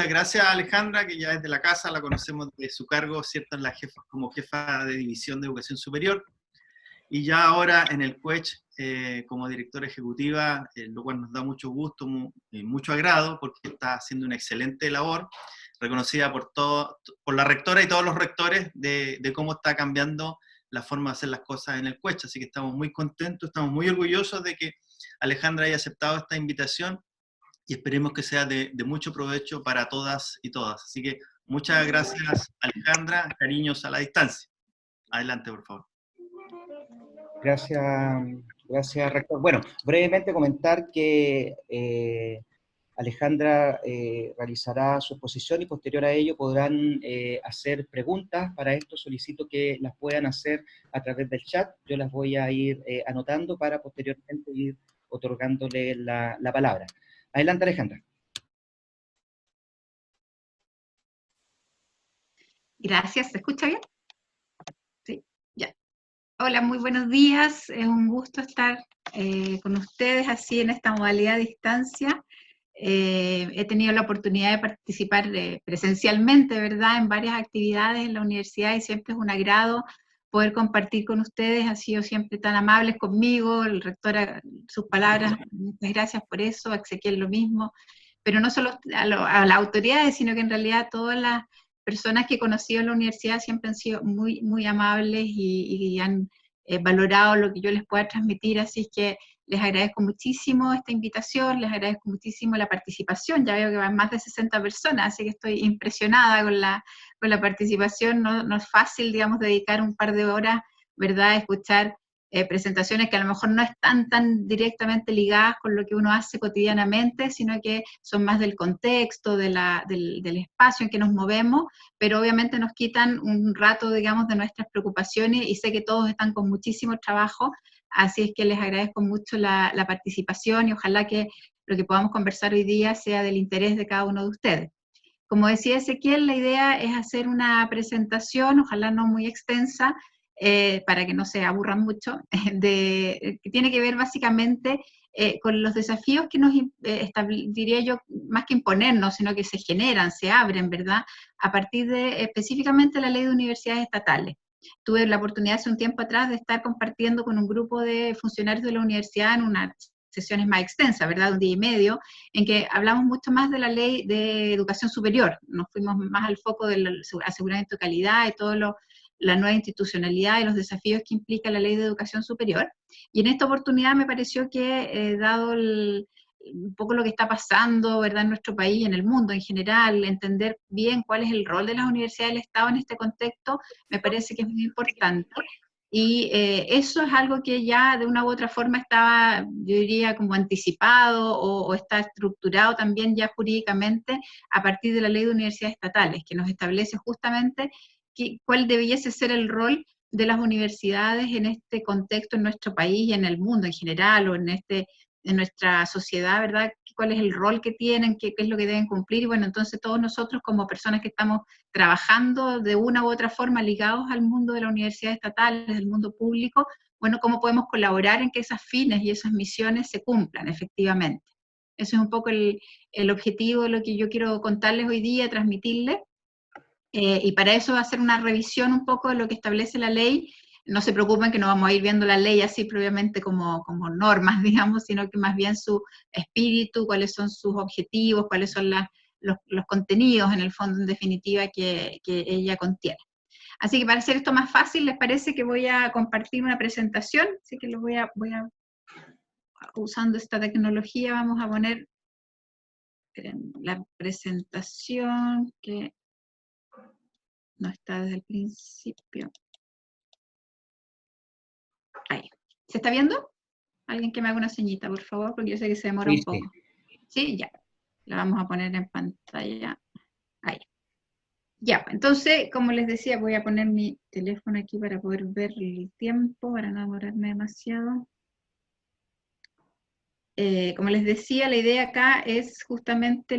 muchas gracias a Alejandra, que ya es de la casa, la conocemos de su cargo, ¿cierto?, en la como jefa de División de Educación Superior, y ya ahora en el CUECH como directora ejecutiva, lo cual nos da mucho gusto, mucho agrado, porque está haciendo una excelente labor, reconocida por la rectora y todos los rectores de cómo está cambiando la forma de hacer las cosas en el CUECH, así que estamos muy contentos, estamos muy orgullosos de que Alejandra haya aceptado esta invitación, y esperemos que sea de mucho provecho para todas y todas. Así que muchas gracias, Alejandra, cariños a la distancia. Adelante, por favor. Gracias, gracias, rector. Bueno, brevemente comentar que Alejandra realizará su exposición y posterior a ello podrán hacer preguntas. Para esto solicito que las puedan hacer a través del chat. Yo las voy a ir anotando para posteriormente ir otorgándole la palabra. Adelante, Alejandra. Gracias, ¿se escucha bien? Sí, ya. Hola, muy buenos días. Es un gusto estar con ustedes así en esta modalidad de distancia. He tenido la oportunidad de participar presencialmente, ¿verdad?, en varias actividades en la universidad y siempre es un agrado poder compartir con ustedes. Ha sido siempre tan amables conmigo, el rector, sus palabras, muchas gracias por eso, a Ezequiel lo mismo, pero no solo a las autoridades, sino que en realidad todas las personas que he conocido en la universidad siempre han sido muy, muy amables y han valorado lo que yo les pueda transmitir, así es que les agradezco muchísimo esta invitación, les agradezco muchísimo la participación, ya veo que van más de 60 personas, así que estoy impresionada con la participación, no es fácil, digamos, dedicar un par de horas, ¿verdad?, a escuchar presentaciones que a lo mejor no están tan directamente ligadas con lo que uno hace cotidianamente, sino que son más del contexto, del espacio en que nos movemos, pero obviamente nos quitan un rato, digamos, de nuestras preocupaciones, y sé que todos están con muchísimo trabajo, así es que les agradezco mucho la participación y ojalá que lo que podamos conversar hoy día sea del interés de cada uno de ustedes. Como decía Ezequiel, la idea es hacer una presentación, ojalá no muy extensa, para que no se aburran mucho, que tiene que ver básicamente con los desafíos que nos, diría yo, más que imponernos, sino que se generan, se abren, ¿verdad?, a partir de específicamente la Ley de Universidades Estatales. Tuve la oportunidad hace un tiempo atrás de estar compartiendo con un grupo de funcionarios de la universidad en unas sesiones más extensas, ¿verdad?, un día y medio, en que hablamos mucho más de la Ley de Educación Superior, nos fuimos más al foco del aseguramiento de calidad y todo la nueva institucionalidad y los desafíos que implica la Ley de Educación Superior. Y en esta oportunidad me pareció que, dado un poco lo que está pasando, ¿verdad?, en nuestro país y en el mundo en general, entender bien cuál es el rol de las universidades del Estado en este contexto, me parece que es muy importante. Y eso es algo que ya de una u otra forma estaba, yo diría, como anticipado o está estructurado también ya jurídicamente a partir de la Ley de Universidades Estatales, que nos establece justamente cuál debiese ser el rol de las universidades en este contexto, en nuestro país y en el mundo en general, o en nuestra sociedad, ¿verdad?, cuál es el rol que tienen, qué es lo que deben cumplir, y bueno, entonces todos nosotros como personas que estamos trabajando de una u otra forma ligados al mundo de la universidad estatal, del mundo público, bueno, cómo podemos colaborar en que esas fines y esas misiones se cumplan efectivamente. Eso es un poco el objetivo de lo que yo quiero contarles hoy día, transmitirles. Y para eso va a ser una revisión un poco de lo que establece la ley. No se preocupen que no vamos a ir viendo la ley así previamente como normas, digamos, sino que más bien su espíritu, cuáles son sus objetivos, cuáles son los contenidos, en el fondo, en definitiva, que ella contiene. Así que para hacer esto más fácil, ¿les parece que voy a compartir una presentación? Así que usando esta tecnología, vamos a poner la presentación que no está desde el principio. Ahí. ¿Se está viendo? Alguien que me haga una señita, por favor, porque yo sé que se demora un poco. Sí, ya. La vamos a poner en pantalla. Ahí. Ya, entonces, como les decía, voy a poner mi teléfono aquí para poder ver el tiempo, para no demorarme demasiado. Como les decía, la idea acá es justamente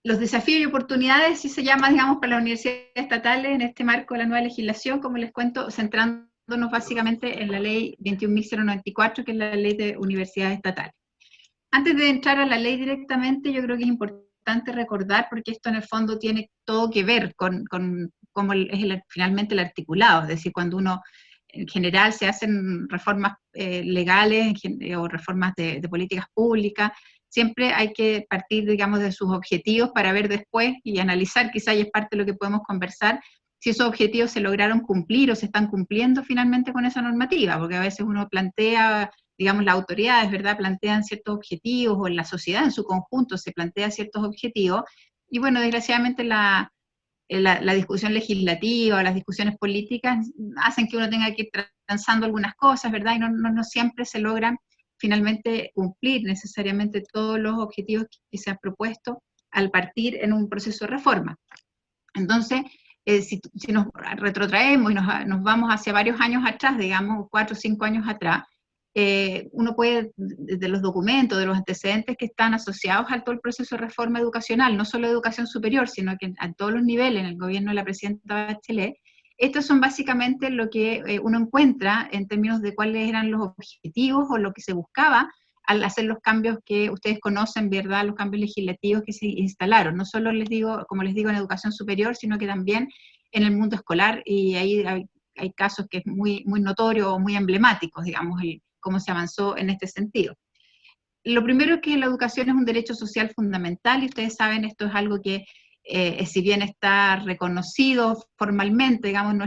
los desafíos y oportunidades, si se llama, digamos, para las universidades estatales en este marco de la nueva legislación, como les cuento, centrándonos básicamente en la ley 21.094, que es la ley de universidades estatales. Antes de entrar a la ley directamente, yo creo que es importante importante recordar, porque esto en el fondo tiene todo que ver con cómo es finalmente el articulado, es decir, cuando uno en general se hacen reformas legales o reformas de políticas públicas, siempre hay que partir, digamos, de sus objetivos para ver después y analizar, quizá y es parte de lo que podemos conversar, si esos objetivos se lograron cumplir o se están cumpliendo finalmente con esa normativa, porque a veces uno plantea, digamos, las autoridades, ¿verdad?, plantean ciertos objetivos, o en la sociedad en su conjunto se plantea ciertos objetivos, y bueno, desgraciadamente la discusión legislativa, las discusiones políticas hacen que uno tenga que ir transando algunas cosas, ¿verdad?, y no siempre se logran finalmente cumplir necesariamente todos los objetivos que se han propuesto al partir en un proceso de reforma. Entonces, si nos retrotraemos y nos vamos hacia varios años atrás, digamos 4 o 5 años atrás, uno puede, de los documentos, de los antecedentes que están asociados a todo el proceso de reforma educacional, no solo de educación superior, sino que a todos los niveles, en el gobierno de la presidenta Bachelet, estos son básicamente lo que uno encuentra en términos de cuáles eran los objetivos o lo que se buscaba al hacer los cambios que ustedes conocen, ¿verdad?, los cambios legislativos que se instalaron, no solo les digo, como les digo, en educación superior, sino que también en el mundo escolar, y ahí hay casos que es muy, muy notorio o muy emblemáticos, digamos, cómo se avanzó en este sentido. Lo primero es que la educación es un derecho social fundamental, y ustedes saben, esto es algo que, si bien está reconocido formalmente, digamos, en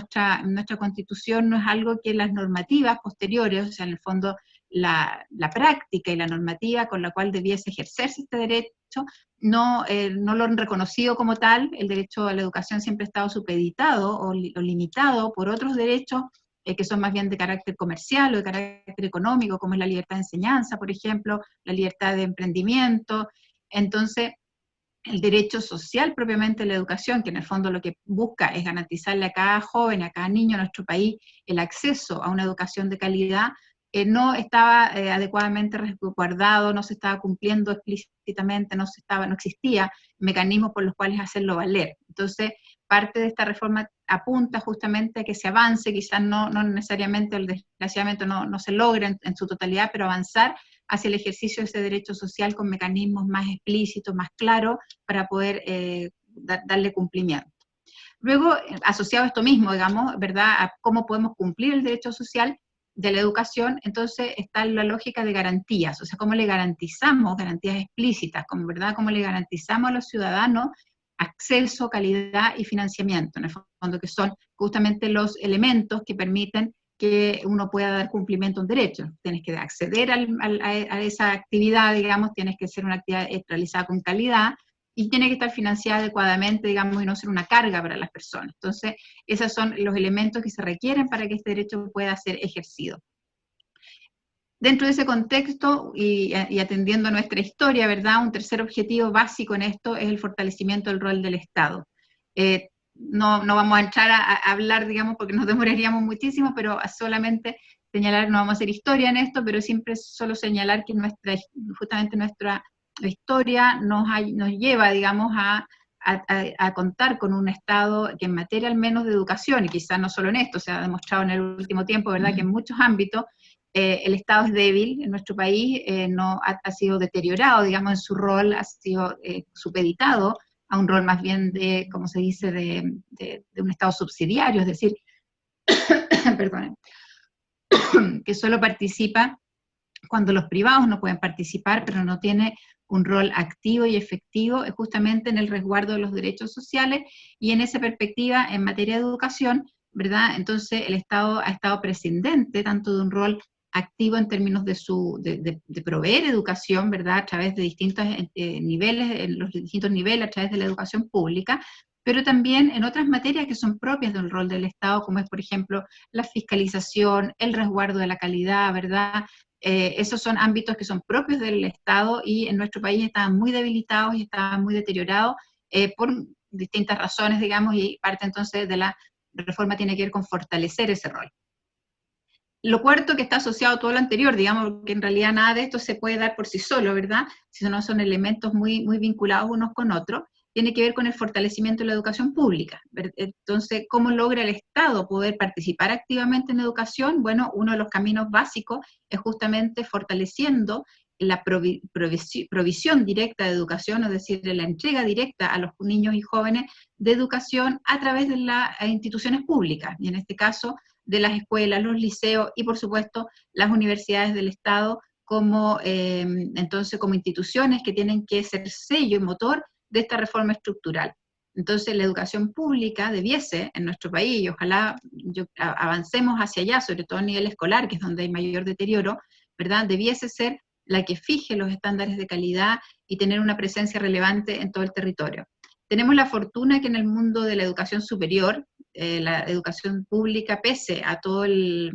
nuestra Constitución, no es algo que las normativas posteriores, o sea, en el fondo, la práctica y la normativa con la cual debiese ejercerse este derecho, no lo han reconocido como tal. El derecho a la educación siempre ha estado supeditado o limitado por otros derechos que son más bien de carácter comercial o de carácter económico, como es la libertad de enseñanza, por ejemplo, la libertad de emprendimiento. Entonces, el derecho social propiamente de la educación, que en el fondo lo que busca es garantizarle a cada joven, a cada niño en nuestro país el acceso a una educación de calidad, no estaba adecuadamente resguardado, no se estaba cumpliendo explícitamente, no existía mecanismos por los cuales hacerlo valer. Entonces, parte de esta reforma apunta justamente a que se avance, quizás no necesariamente, o desgraciadamente no se logra en su totalidad, pero avanzar hacia el ejercicio de ese derecho social con mecanismos más explícitos, más claros, para poder darle cumplimiento. Luego, asociado a esto mismo, digamos, ¿verdad?, a cómo podemos cumplir el derecho social de la educación, entonces está la lógica de garantías, o sea, cómo le garantizamos garantías explícitas, ¿verdad?, cómo le garantizamos a los ciudadanos acceso, calidad y financiamiento, en el fondo, que son justamente los elementos que permiten que uno pueda dar cumplimiento a un derecho. Tienes que acceder a esa actividad, digamos, tienes que ser una actividad realizada con calidad, y tiene que estar financiada adecuadamente, digamos, y no ser una carga para las personas. Entonces, esos son los elementos que se requieren para que este derecho pueda ser ejercido. Dentro de ese contexto, y atendiendo a nuestra historia, ¿verdad?, un tercer objetivo básico en esto es el fortalecimiento del rol del Estado. No vamos a entrar a hablar, digamos, porque nos demoraríamos muchísimo, pero solamente señalar, no vamos a hacer historia en esto, pero siempre solo señalar que justamente nuestra historia nos lleva, digamos, a contar con un Estado que en materia al menos de educación, y quizás no solo en esto, se ha demostrado en el último tiempo, ¿verdad?, que en muchos ámbitos el Estado es débil en nuestro país, ha sido deteriorado, digamos, en su rol, ha sido supeditado a un rol más bien de, como se dice, de un Estado subsidiario, es decir, perdón, que solo participa cuando los privados no pueden participar, pero no tiene un rol activo y efectivo, justamente en el resguardo de los derechos sociales, y en esa perspectiva, en materia de educación, ¿verdad?, entonces el Estado ha estado prescindente tanto de un rol activo en términos de proveer educación, ¿verdad?, a través de distintos niveles, en los distintos niveles, a través de la educación pública, pero también en otras materias que son propias del rol del Estado, como es, por ejemplo, la fiscalización, el resguardo de la calidad, ¿verdad?, esos son ámbitos que son propios del Estado, y en nuestro país estaban muy debilitados y estaban muy deteriorados por distintas razones, digamos, y parte entonces de la reforma tiene que ver con fortalecer ese rol. Lo cuarto, que está asociado a todo lo anterior, digamos, que en realidad nada de esto se puede dar por sí solo, ¿verdad?, si no son elementos muy, muy vinculados unos con otros, tiene que ver con el fortalecimiento de la educación pública. Entonces, ¿cómo logra el Estado poder participar activamente en educación? Bueno, uno de los caminos básicos es justamente fortaleciendo la provisión directa de educación, es decir, la entrega directa a los niños y jóvenes de educación a través de las instituciones públicas, y en este caso de las escuelas, los liceos y por supuesto las universidades del Estado como, entonces, como instituciones que tienen que ser sello y motor de esta reforma estructural. Entonces la educación pública debiese en nuestro país, y ojalá avancemos hacia allá, sobre todo a nivel escolar, que es donde hay mayor deterioro, ¿verdad? Debiese ser la que fije los estándares de calidad y tener una presencia relevante en todo el territorio. Tenemos la fortuna que en el mundo de la educación superior, la educación pública, pese a todo al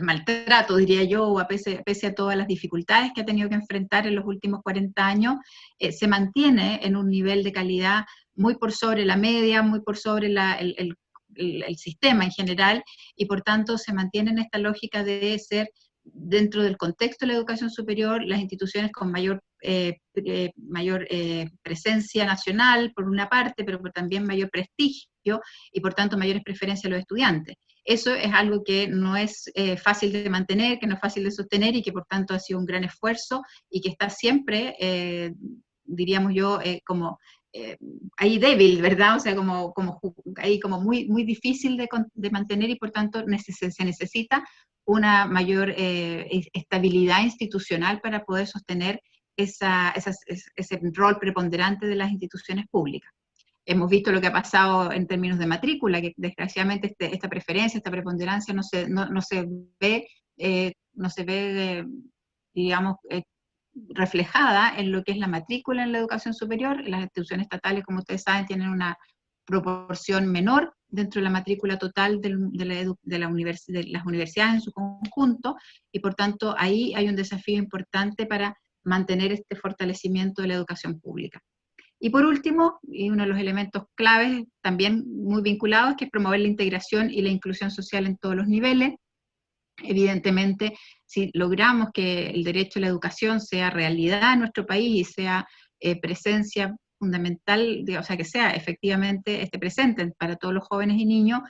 maltrato, diría yo, o pese a todas las dificultades que ha tenido que enfrentar en los últimos 40 años, se mantiene en un nivel de calidad muy por sobre la media, muy por sobre el sistema en general, y por tanto se mantiene en esta lógica de ser, dentro del contexto de la educación superior, las instituciones con mayor presencia nacional, por una parte, pero también mayor prestigio, y por tanto mayores preferencias a los estudiantes. Eso es algo que no es fácil de mantener, que no es fácil de sostener, y que por tanto ha sido un gran esfuerzo, y que está siempre, diríamos yo, como ahí débil, ¿verdad? O sea, ahí como muy difícil de mantener, y por tanto se necesita una mayor estabilidad institucional para poder sostener ese rol preponderante de las instituciones públicas. Hemos visto lo que ha pasado en términos de matrícula, que desgraciadamente esta preferencia, esta preponderancia no se ve, digamos, reflejada en lo que es la matrícula en la educación superior. Las instituciones estatales, como ustedes saben, tienen una proporción menor dentro de la matrícula total de las universidades en su conjunto, y por tanto ahí hay un desafío importante para mantener este fortalecimiento de la educación pública. Y por último, y uno de los elementos claves también muy vinculados, que es promover la integración y la inclusión social en todos los niveles. Evidentemente, si logramos que el derecho a la educación sea realidad en nuestro país y sea presencia fundamental, o sea, que sea efectivamente presente para todos los jóvenes y niños,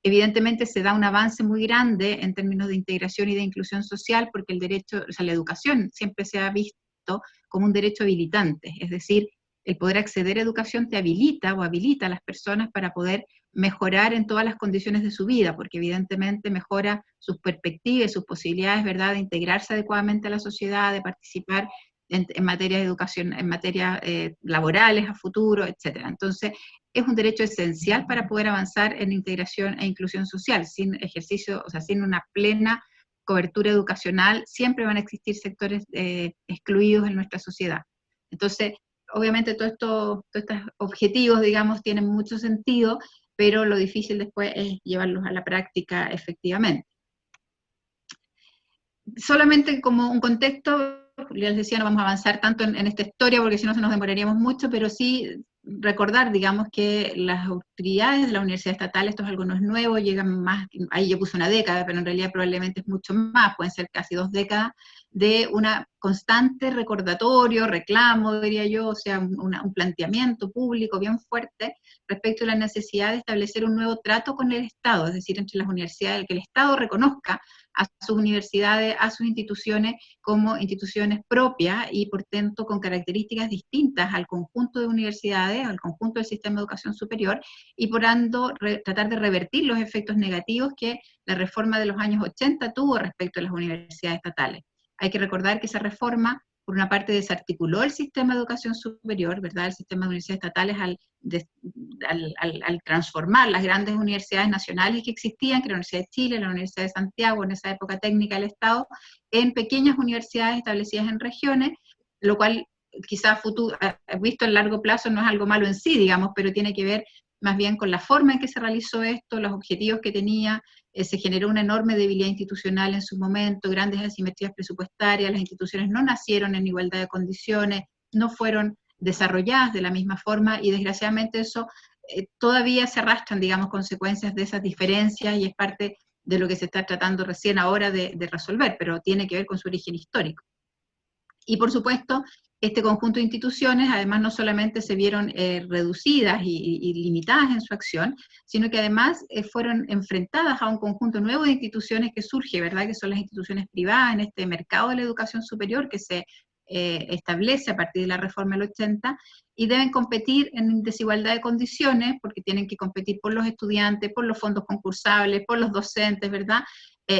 evidentemente se da un avance muy grande en términos de integración y de inclusión social, porque el derecho, o sea, la educación siempre se ha visto como un derecho habilitante, es decir, el poder acceder a educación te habilita o habilita a las personas para poder mejorar en todas las condiciones de su vida, porque evidentemente mejora sus perspectivas, sus posibilidades, ¿verdad?, de integrarse adecuadamente a la sociedad, de participar en materia de educación, en materias laborales a futuro, etc. Entonces, es un derecho esencial para poder avanzar en integración e inclusión social. Sin ejercicio, o sea, sin una plena cobertura educacional, siempre van a existir sectores excluidos en nuestra sociedad. Entonces, obviamente todos estos objetivos, digamos, tienen mucho sentido, pero lo difícil después es llevarlos a la práctica efectivamente. Solamente como un contexto, ya les decía, no vamos a avanzar tanto en esta historia porque si no se nos demoraríamos mucho, pero sí recordar, digamos, que las autoridades de la Universidad Estatal, esto es algo no es nuevo, llegan más, ahí yo puse una década, pero en realidad probablemente es mucho más, pueden ser casi 2 décadas, de una constante recordatorio, reclamo, diría yo, o sea, un planteamiento público bien fuerte respecto a la necesidad de establecer un nuevo trato con el Estado, es decir, entre las universidades, que el Estado reconozca a sus universidades, a sus instituciones como instituciones propias y por tanto con características distintas al conjunto de universidades, al conjunto del sistema de educación superior, y por tanto tratar de revertir los efectos negativos que la reforma de los años 80 tuvo respecto a las universidades estatales. Hay que recordar que esa reforma, por una parte, desarticuló el sistema de educación superior, ¿verdad?, el sistema de universidades estatales al transformar las grandes universidades nacionales que existían, que era la Universidad de Chile, la Universidad de Santiago, en esa época técnica del Estado, en pequeñas universidades establecidas en regiones, lo cual quizás visto en largo plazo no es algo malo en sí, digamos, pero tiene que ver más bien con la forma en que se realizó esto, los objetivos que tenía. Se generó una enorme debilidad institucional en su momento, grandes asimetrías presupuestarias, las instituciones no nacieron en igualdad de condiciones, no fueron desarrolladas de la misma forma, y desgraciadamente eso todavía se arrastran, digamos, consecuencias de esas diferencias, y es parte de lo que se está tratando recién ahora de resolver, pero tiene que ver con su origen histórico. Y por supuesto, Este conjunto de instituciones, además, no solamente se vieron reducidas y limitadas en su acción, sino que además fueron enfrentadas a un conjunto nuevo de instituciones que surge, ¿verdad?, que son las instituciones privadas en este mercado de la educación superior que se establece a partir de la reforma del 80, y deben competir en desigualdad de condiciones, porque tienen que competir por los estudiantes, por los fondos concursables, por los docentes, ¿verdad?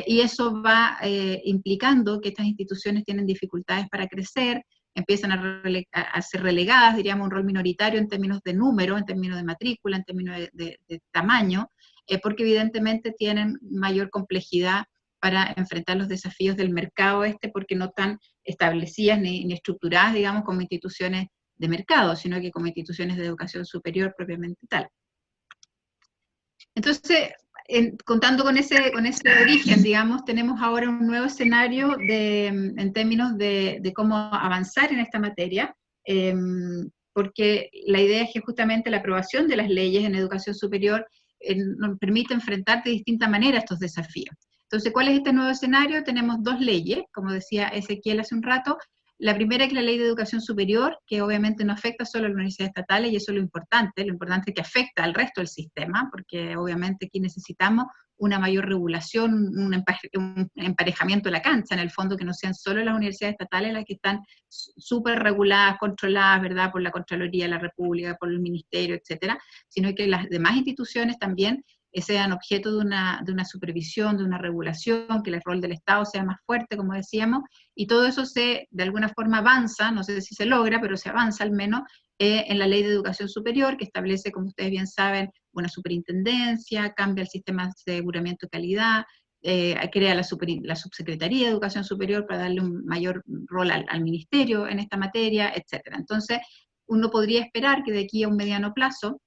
Y eso va implicando que estas instituciones tienen dificultades para crecer, empiezan a ser relegadas, diríamos, a un rol minoritario en términos de número, en términos de matrícula, en términos de tamaño, porque evidentemente tienen mayor complejidad para enfrentar los desafíos del mercado porque no están establecidas ni estructuradas, digamos, como instituciones de mercado, sino que como instituciones de educación superior propiamente tal. Entonces, contando con ese origen, digamos, tenemos ahora un nuevo escenario en términos de cómo avanzar en esta materia, porque la idea es que justamente la aprobación de las leyes en educación superior nos permite enfrentar de distinta manera estos desafíos. Entonces, ¿cuál es este nuevo escenario? Tenemos dos leyes, como decía Ezequiel hace un rato. La primera es la Ley de Educación Superior, que obviamente no afecta solo a las universidades estatales, y eso es lo importante es que afecta al resto del sistema, porque obviamente aquí necesitamos una mayor regulación, un emparejamiento de la cancha, en el fondo, que no sean solo las universidades estatales las que están súper reguladas, controladas, ¿verdad?, por la Contraloría de la República, por el Ministerio, etcétera, sino que las demás instituciones también sean objeto de una supervisión, de una regulación, que el rol del Estado sea más fuerte, como decíamos, y todo eso de alguna forma avanza, no sé si se logra, pero se avanza al menos en la Ley de Educación Superior, que establece, como ustedes bien saben, una superintendencia, cambia el sistema de aseguramiento de calidad, crea la Subsecretaría de Educación Superior para darle un mayor rol al Ministerio en esta materia, etc. Entonces, uno podría esperar que de aquí a un mediano plazo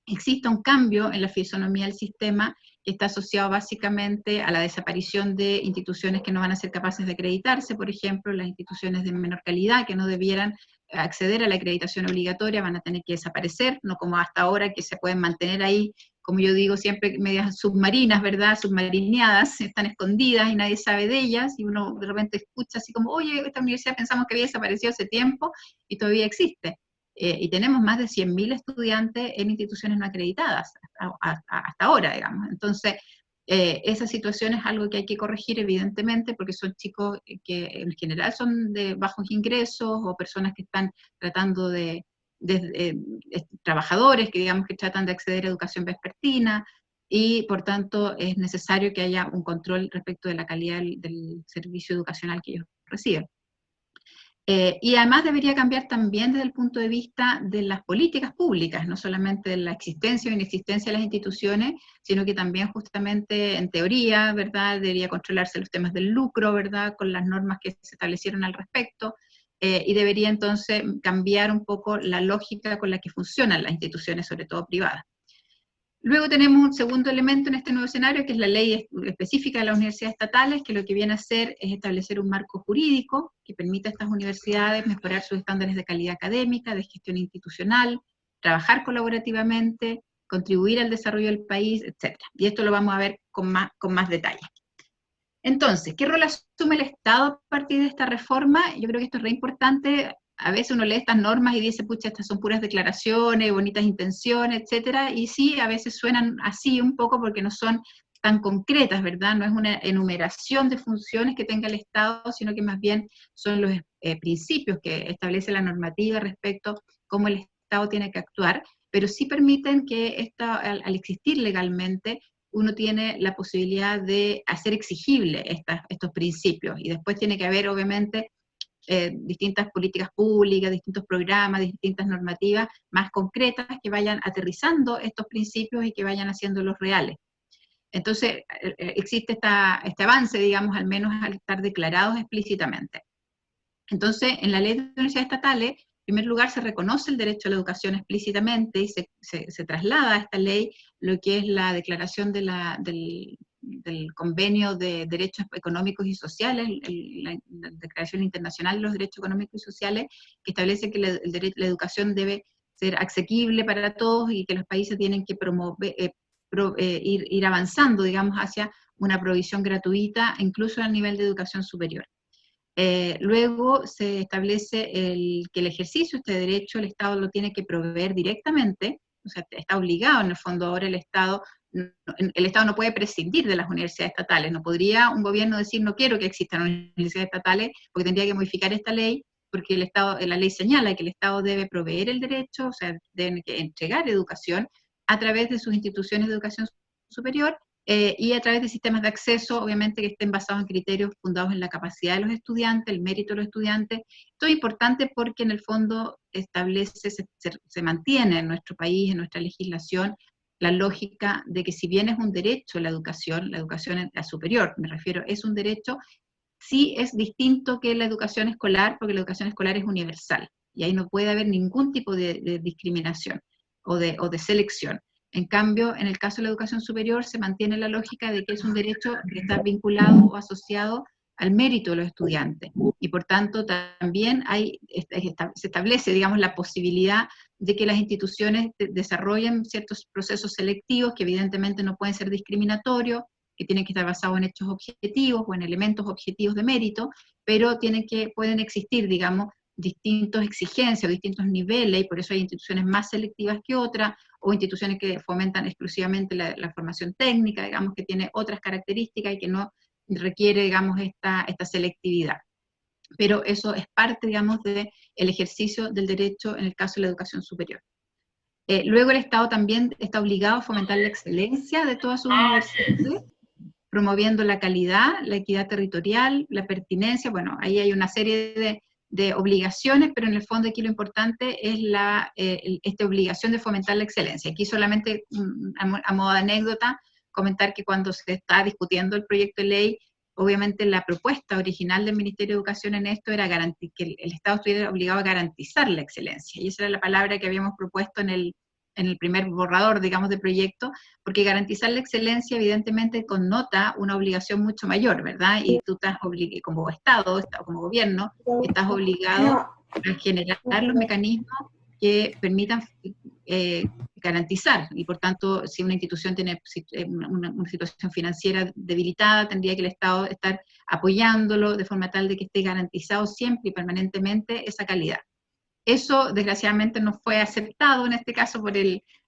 exista un cambio en la fisonomía del sistema que está asociado básicamente a la desaparición de instituciones que no van a ser capaces de acreditarse, por ejemplo, las instituciones de menor calidad que no debieran acceder a la acreditación obligatoria van a tener que desaparecer, no como hasta ahora que se pueden mantener ahí, como yo digo siempre, medias submarinas, ¿verdad?, submarineadas, están escondidas y nadie sabe de ellas, y uno de repente escucha así como, oye, esta universidad pensamos que había desaparecido hace tiempo y todavía existe. Y tenemos más de 100.000 estudiantes en instituciones no acreditadas hasta ahora, digamos. Entonces, esa situación es algo que hay que corregir, evidentemente, porque son chicos que en general son de bajos ingresos o personas que están tratando de trabajadores que, digamos, que tratan de acceder a educación vespertina, y por tanto es necesario que haya un control respecto de la calidad del servicio educacional que ellos reciben. Y además debería cambiar también desde el punto de vista de las políticas públicas, no solamente de la existencia o inexistencia de las instituciones, sino que también justamente en teoría, ¿verdad?, debería controlarse los temas del lucro, ¿verdad?, con las normas que se establecieron al respecto, y debería entonces cambiar un poco la lógica con la que funcionan las instituciones, sobre todo privadas. Luego tenemos un segundo elemento en este nuevo escenario, que es la ley específica de las universidades estatales, que lo que viene a hacer es establecer un marco jurídico que permita a estas universidades mejorar sus estándares de calidad académica, de gestión institucional, trabajar colaborativamente, contribuir al desarrollo del país, etc. Y esto lo vamos a ver con más detalle. Entonces, ¿qué rol asume el Estado a partir de esta reforma? Yo creo que esto es re importante. A veces uno lee estas normas y dice, pucha, estas son puras declaraciones, bonitas intenciones, etcétera, y sí, a veces suenan así un poco porque no son tan concretas, ¿verdad? No es una enumeración de funciones que tenga el Estado, sino que más bien son los principios que establece la normativa respecto a cómo el Estado tiene que actuar, pero sí permiten que al existir legalmente, uno tiene la posibilidad de hacer exigible estos principios, y después tiene que haber, obviamente, distintas políticas públicas, distintos programas, distintas normativas más concretas que vayan aterrizando estos principios y que vayan haciéndolos reales. Entonces, existe este avance, digamos, al menos al estar declarados explícitamente. Entonces, en la ley de universidades estatales, en primer lugar, se reconoce el derecho a la educación explícitamente y se traslada a esta ley lo que es la declaración del Convenio de Derechos Económicos y Sociales, la Declaración Internacional de los Derechos Económicos y Sociales, que establece que la educación debe ser asequible para todos y que los países tienen que promover, ir avanzando, digamos, hacia una provisión gratuita, incluso a nivel de educación superior. Luego se establece que el ejercicio de este derecho el Estado lo tiene que proveer directamente, o sea, está obligado en el fondo ahora el Estado no puede prescindir de las universidades estatales, no podría un gobierno decir no quiero que existan universidades estatales porque tendría que modificar esta ley, porque la ley señala que el Estado debe proveer el derecho, o sea, debe entregar educación a través de sus instituciones de educación superior, y a través de sistemas de acceso, obviamente, que estén basados en criterios fundados en la capacidad de los estudiantes, el mérito de los estudiantes. Esto es importante porque en el fondo se mantiene en nuestro país, en nuestra legislación, la lógica de que si bien es un derecho la educación la superior, me refiero, es un derecho, sí es distinto que la educación escolar, porque la educación escolar es universal, y ahí no puede haber ningún tipo de discriminación o de selección. En cambio, en el caso de la educación superior se mantiene la lógica de que es un derecho que está vinculado o asociado al mérito de los estudiantes, y por tanto también se establece, digamos, la posibilidad de que las instituciones desarrollen ciertos procesos selectivos que evidentemente no pueden ser discriminatorios, que tienen que estar basados en hechos objetivos o en elementos objetivos de mérito, pero pueden existir, digamos, distintas exigencias o distintos niveles, y por eso hay instituciones más selectivas que otras, o instituciones que fomentan exclusivamente la formación técnica, digamos, que tiene otras características y que no requiere, digamos, esta selectividad. Pero eso es parte, digamos, del ejercicio del derecho en el caso de la educación superior. Luego el Estado también está obligado a fomentar la excelencia de todas sus universidades, promoviendo la calidad, la equidad territorial, la pertinencia. Bueno, ahí hay una serie de obligaciones, pero en el fondo aquí lo importante es esta obligación de fomentar la excelencia. Aquí solamente, a modo de anécdota, comentar que cuando se está discutiendo el proyecto de ley, obviamente la propuesta original del Ministerio de Educación en esto era que el Estado estuviera obligado a garantizar la excelencia, y esa era la palabra que habíamos propuesto en el primer borrador, digamos, de proyecto, porque garantizar la excelencia evidentemente connota una obligación mucho mayor, ¿verdad? Y tú estás como Estado, como gobierno, estás obligado a generar los mecanismos que permitan garantizar, y por tanto, si una institución tiene una situación financiera debilitada, tendría que el Estado estar apoyándolo de forma tal de que esté garantizado siempre y permanentemente esa calidad. Eso, desgraciadamente, no fue aceptado en este caso por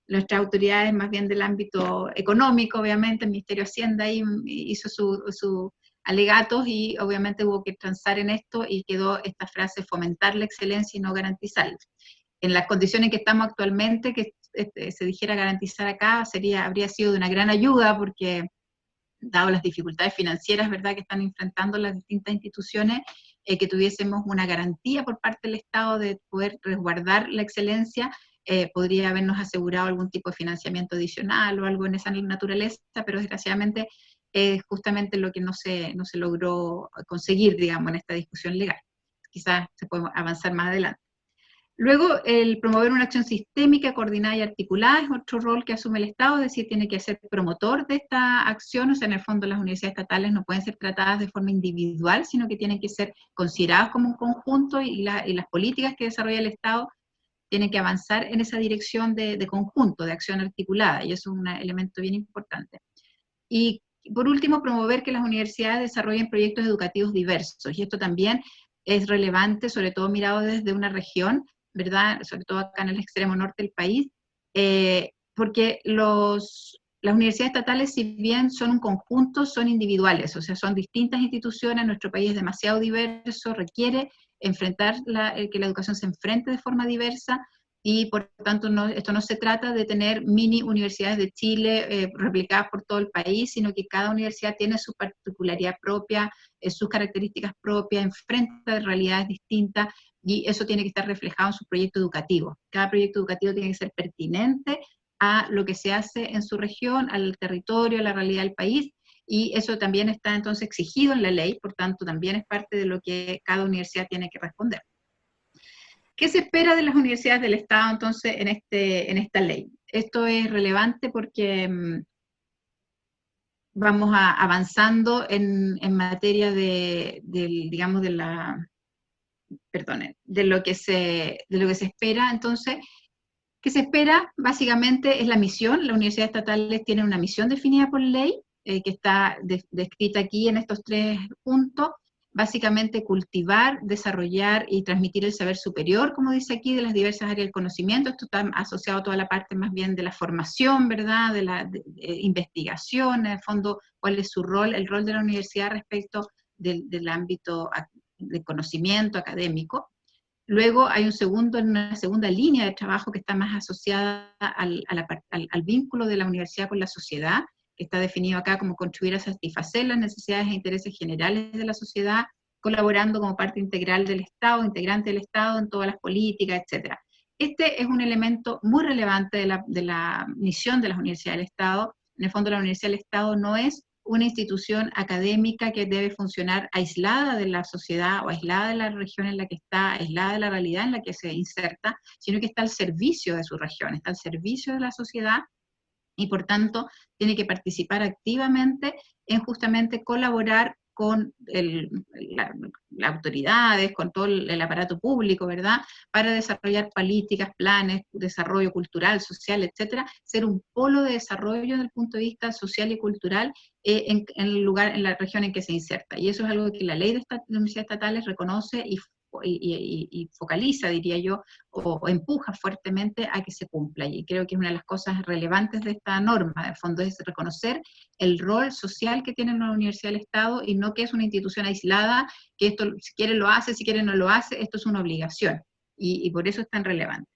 nuestras autoridades más bien del ámbito económico, obviamente. El Ministerio de Hacienda ahí hizo sus alegatos y obviamente hubo que transar en esto y quedó esta frase: fomentar la excelencia y no garantizarla. En las condiciones en que estamos actualmente, que se dijera garantizar acá, habría sido de una gran ayuda, porque dado las dificultades financieras, ¿verdad?, que están enfrentando las distintas instituciones, que tuviésemos una garantía por parte del Estado de poder resguardar la excelencia, podría habernos asegurado algún tipo de financiamiento adicional o algo en esa naturaleza, pero desgraciadamente es justamente lo que no se logró conseguir, digamos, en esta discusión legal. Quizás se puede avanzar más adelante. Luego, el promover una acción sistémica, coordinada y articulada es otro rol que asume el Estado, es decir, tiene que ser promotor de esta acción. O sea, en el fondo las universidades estatales no pueden ser tratadas de forma individual, sino que tienen que ser consideradas como un conjunto, y las políticas que desarrolla el Estado tienen que avanzar en esa dirección de conjunto, de acción articulada, y eso es un elemento bien importante. Y por último, promover que las universidades desarrollen proyectos educativos diversos, y esto también es relevante, sobre todo mirado desde una región, ¿verdad?, sobre todo acá en el extremo norte del país, porque las universidades estatales, si bien son un conjunto, son individuales, o sea, son distintas instituciones. Nuestro país es demasiado diverso, requiere enfrentar que la educación se enfrente de forma diversa, y por tanto esto no se trata de tener mini universidades de Chile replicadas por todo el país, sino que cada universidad tiene su particularidad propia, sus características propias, enfrenta realidades distintas, y eso tiene que estar reflejado en su proyecto educativo. Cada proyecto educativo tiene que ser pertinente a lo que se hace en su región, al territorio, a la realidad del país, y eso también está entonces exigido en la ley, por tanto también es parte de lo que cada universidad tiene que responder. ¿Qué se espera de las universidades del Estado entonces en esta ley? Esto es relevante porque vamos avanzando en materia de lo que se espera. Entonces, ¿qué se espera? Básicamente es la misión. Las universidades estatales tienen una misión definida por ley, que está descrita aquí en estos 3 puntos. básicamente cultivar, desarrollar y transmitir el saber superior, como dice aquí, de las diversas áreas del conocimiento. Esto está asociado a toda la parte más bien de la formación, ¿verdad?, de la investigación, en el fondo, cuál es su rol, el rol de la universidad respecto del ámbito de conocimiento académico. Luego hay una segunda línea de trabajo que está más asociada al vínculo de la universidad con la sociedad, que está definido acá como contribuir a satisfacer las necesidades e intereses generales de la sociedad, colaborando como parte integral del Estado, integrante del Estado en todas las políticas, etc. Este es un elemento muy relevante de la misión de las universidades del Estado. En el fondo, la Universidad del Estado no es una institución académica que debe funcionar aislada de la sociedad o aislada de la región en la que está, aislada de la realidad en la que se inserta, sino que está al servicio de su región, está al servicio de la sociedad y por tanto tiene que participar activamente en justamente colaborar con las autoridades, con todo el aparato público, ¿verdad?, para desarrollar políticas, planes, desarrollo cultural, social, etcétera, ser un polo de desarrollo desde el punto de vista social y cultural en el lugar, en la región en que se inserta. Y eso es algo que la ley de universidades estatales reconoce y focaliza, diría yo, o empuja fuertemente a que se cumpla. Y creo que es una de las cosas relevantes de esta norma, de fondo, es reconocer el rol social que tiene una universidad del Estado y no que es una institución aislada, que esto si quiere lo hace, si quiere no lo hace, esto es una obligación. Y por eso es tan relevante.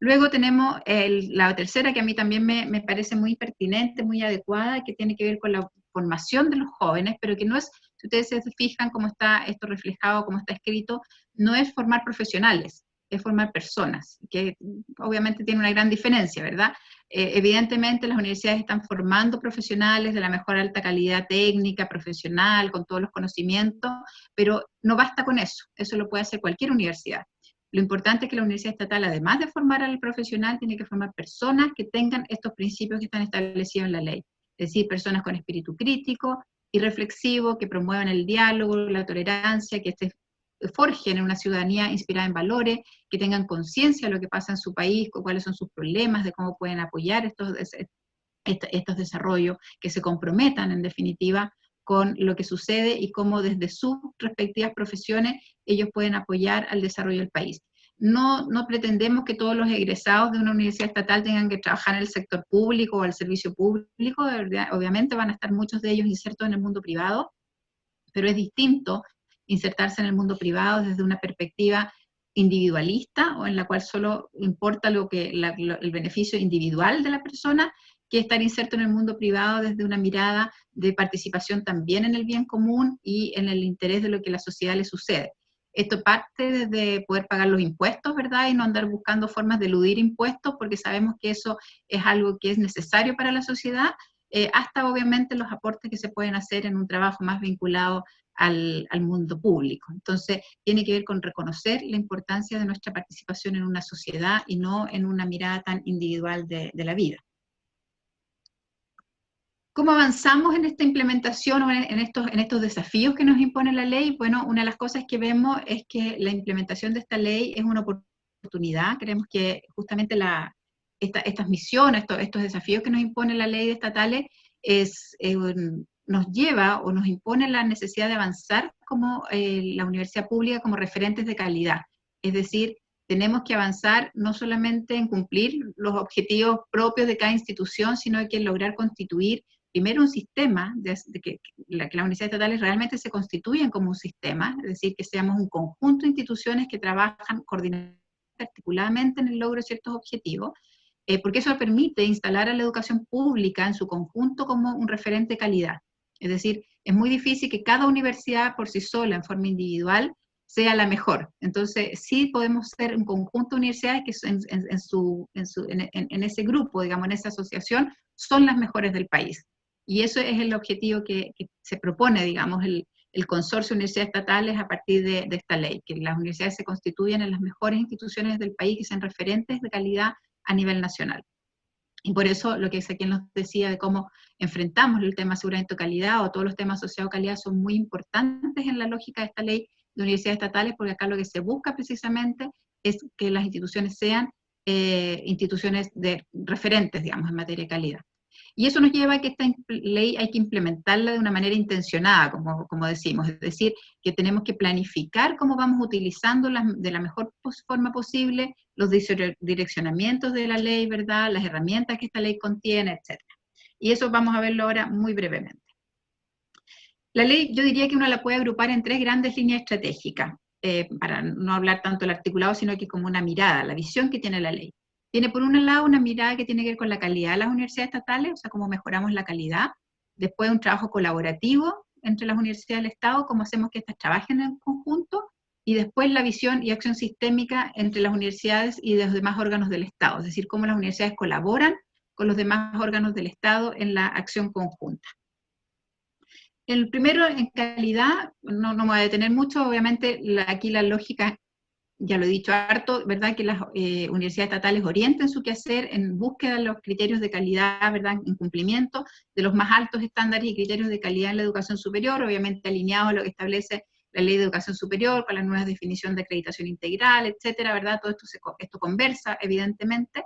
Luego tenemos la tercera, que a mí también me parece muy pertinente, muy adecuada, que tiene que ver con la formación de los jóvenes, pero que no es, si ustedes se fijan cómo está esto reflejado, cómo está escrito, no es formar profesionales, es formar personas, que obviamente tiene una gran diferencia, ¿verdad? Evidentemente las universidades están formando profesionales de la mejor alta calidad técnica, profesional, con todos los conocimientos, pero no basta con eso lo puede hacer cualquier universidad. Lo importante es que la universidad estatal, además de formar al profesional, tiene que formar personas que tengan estos principios que están establecidos en la ley. Es decir, personas con espíritu crítico y reflexivo, que promuevan el diálogo, la tolerancia, que se forjen en una ciudadanía inspirada en valores, que tengan conciencia de lo que pasa en su país, cuáles son sus problemas, de cómo pueden apoyar estos desarrollos, que se comprometan, en definitiva, con lo que sucede y cómo desde sus respectivas profesiones ellos pueden apoyar al desarrollo del país. No pretendemos que todos los egresados de una universidad estatal tengan que trabajar en el sector público o al servicio público, obviamente van a estar muchos de ellos insertos en el mundo privado, pero es distinto insertarse en el mundo privado desde una perspectiva individualista o en la cual solo importa el beneficio individual de la persona, que estar inserto en el mundo privado desde una mirada de participación también en el bien común y en el interés de lo que a la sociedad le sucede. Esto parte desde poder pagar los impuestos, ¿verdad? Y no andar buscando formas de eludir impuestos, porque sabemos que eso es algo que es necesario para la sociedad, hasta obviamente los aportes que se pueden hacer en un trabajo más vinculado al mundo público. Entonces, tiene que ver con reconocer la importancia de nuestra participación en una sociedad y no en una mirada tan individual de la vida. ¿Cómo avanzamos en esta implementación o en estos desafíos que nos impone la ley? Bueno, una de las cosas que vemos es que la implementación de esta ley es una oportunidad. Creemos que justamente estas misiones, estos desafíos que nos impone la ley de estatales nos lleva o nos impone la necesidad de avanzar como la universidad pública como referentes de calidad. Es decir, tenemos que avanzar no solamente en cumplir los objetivos propios de cada institución, sino que lograr constituir primero un sistema, que las universidades estatales realmente se constituyen como un sistema, es decir, que seamos un conjunto de instituciones que trabajan coordinadamente, articuladamente en el logro de ciertos objetivos, porque eso permite instalar a la educación pública en su conjunto como un referente de calidad. Es decir, es muy difícil que cada universidad por sí sola, en forma individual, sea la mejor. Entonces, sí podemos ser un conjunto de universidades que en ese grupo, digamos, en esa asociación, son las mejores del país. Y eso es el objetivo que se propone, digamos, el consorcio de universidades estatales a partir de esta ley, que las universidades se constituyan en las mejores instituciones del país, que sean referentes de calidad a nivel nacional. Y por eso lo que Ezequiel nos decía de cómo enfrentamos el tema de aseguramiento de calidad o todos los temas asociados a calidad son muy importantes en la lógica de esta ley de universidades estatales, porque acá lo que se busca precisamente es que las instituciones sean instituciones referentes, digamos, en materia de calidad. Y eso nos lleva a que esta ley hay que implementarla de una manera intencionada, como decimos, es decir, que tenemos que planificar cómo vamos utilizando de la mejor forma posible los direccionamientos de la ley, ¿verdad?, las herramientas que esta ley contiene, etc. Y eso vamos a verlo ahora muy brevemente. La ley, yo diría que uno la puede agrupar en 3 grandes líneas estratégicas, para no hablar tanto del articulado, sino que como una mirada, la visión que tiene la ley. Tiene por un lado una mirada que tiene que ver con la calidad de las universidades estatales, o sea, cómo mejoramos la calidad. Después un trabajo colaborativo entre las universidades del Estado, cómo hacemos que estas trabajen en conjunto. Y después la visión y acción sistémica entre las universidades y los demás órganos del Estado, es decir, cómo las universidades colaboran con los demás órganos del Estado en la acción conjunta. El primero, en calidad, no me voy a detener mucho, obviamente aquí la lógica, ya lo he dicho harto, ¿verdad?, que las universidades estatales orienten su quehacer en búsqueda de los criterios de calidad, ¿verdad?, en cumplimiento de los más altos estándares y criterios de calidad en la educación superior, obviamente alineados a lo que establece la Ley de Educación Superior, con la nueva definición de acreditación integral, etcétera, ¿verdad? Todo esto conversa, evidentemente.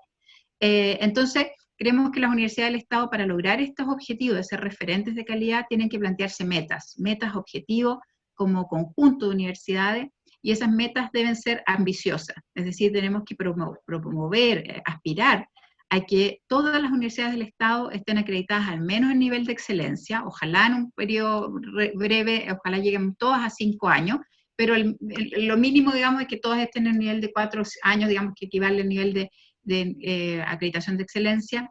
Entonces, creemos que las universidades del Estado, para lograr estos objetivos de ser referentes de calidad, tienen que plantearse metas, objetivos como conjunto de universidades, y esas metas deben ser ambiciosas, es decir, tenemos que promover, aspirar a que todas las universidades del Estado estén acreditadas al menos en nivel de excelencia, ojalá en un periodo breve, ojalá lleguen todas a 5 años, pero lo mínimo, digamos, es que todas estén en el nivel de 4 años, digamos, que equivale al nivel de acreditación de excelencia,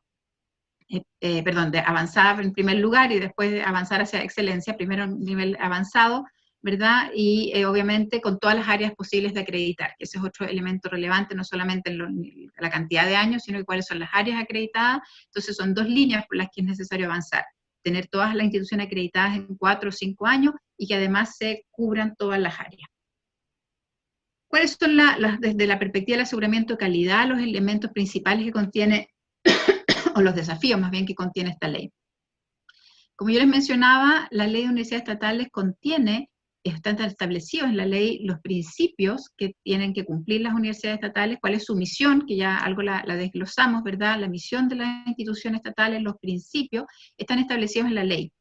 de avanzada en primer lugar y después de avanzar hacia excelencia, primero en nivel avanzado, ¿verdad? Y obviamente con todas las áreas posibles de acreditar, que ese es otro elemento relevante, no solamente en la cantidad de años, sino cuáles son las áreas acreditadas. Entonces son 2 líneas por las que es necesario avanzar: tener todas las instituciones acreditadas en 4 o 5 años y que además se cubran todas las áreas. ¿Cuáles son, desde la perspectiva del aseguramiento de calidad, los elementos principales que contiene, o los desafíos más bien que contiene esta ley? Como yo les mencionaba, la Ley de Universidades Estatales están establecidos en la ley los principios que tienen que cumplir las universidades estatales, cuál es su misión, que ya algo la desglosamos, ¿verdad? La misión de las instituciones estatales, los principios, están establecidos en la ley.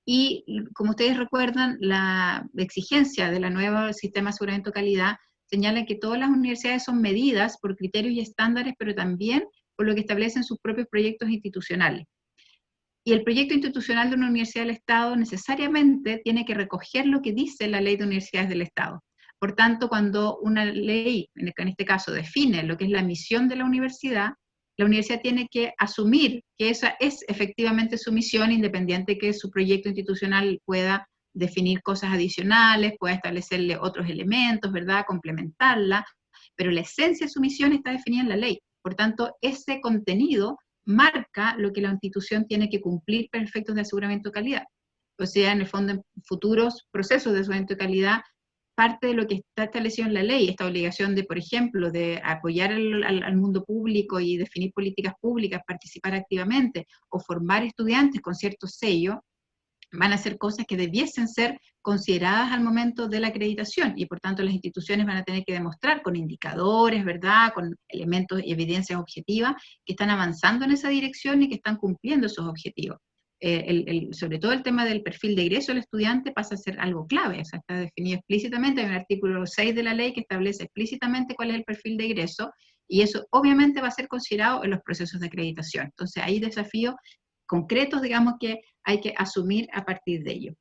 Y como ustedes recuerdan, la exigencia de la nueva sistema de aseguramiento de calidad señala que todas las universidades son medidas por criterios y estándares, pero también por lo que establecen sus propios proyectos institucionales. Y el proyecto institucional de una universidad del Estado necesariamente tiene que recoger lo que dice la Ley de Universidades del Estado. Por tanto, cuando una ley, en este caso, define lo que es la misión de la universidad tiene que asumir que esa es efectivamente su misión, independiente de que su proyecto institucional pueda definir cosas adicionales, pueda establecerle otros elementos, ¿verdad?, complementarla, pero la esencia de su misión está definida en la ley. Por tanto, ese contenido marca lo que la institución tiene que cumplir para efectos de aseguramiento de calidad. O sea, en el fondo, en futuros procesos de aseguramiento de calidad, parte de lo que está establecido en la ley, esta obligación de, por ejemplo, de apoyar al mundo público y definir políticas públicas, participar activamente, o formar estudiantes con cierto sello, van a ser cosas que debiesen ser consideradas al momento de la acreditación, y por tanto las instituciones van a tener que demostrar con indicadores, ¿verdad?, con elementos y evidencias objetivas, que están avanzando en esa dirección y que están cumpliendo esos objetivos. Sobre todo el tema del perfil de egreso del estudiante pasa a ser algo clave, o sea, está definido explícitamente, hay un artículo 6 de la ley que establece explícitamente cuál es el perfil de egreso, y eso obviamente va a ser considerado en los procesos de acreditación. Entonces hay desafíos concretos, digamos, que hay que asumir a partir de ello.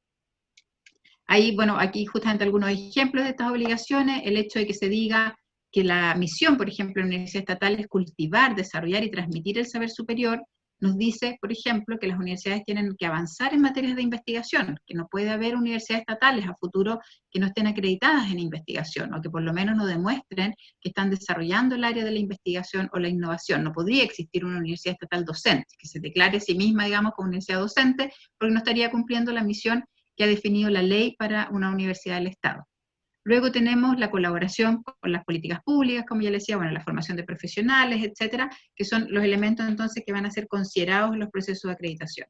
Ahí, bueno, aquí justamente algunos ejemplos de estas obligaciones: el hecho de que se diga que la misión, por ejemplo, de la Universidad Estatal es cultivar, desarrollar y transmitir el saber superior, nos dice, por ejemplo, que las universidades tienen que avanzar en materias de investigación, que no puede haber universidades estatales a futuro que no estén acreditadas en investigación, o que por lo menos no demuestren que están desarrollando el área de la investigación o la innovación. No podría existir una universidad estatal docente, que se declare a sí misma, digamos, como universidad docente, porque no estaría cumpliendo la misión que ha definido la ley para una universidad del Estado. Luego tenemos la colaboración con las políticas públicas, como ya les decía, bueno, la formación de profesionales, etcétera, que son los elementos entonces que van a ser considerados en los procesos de acreditación.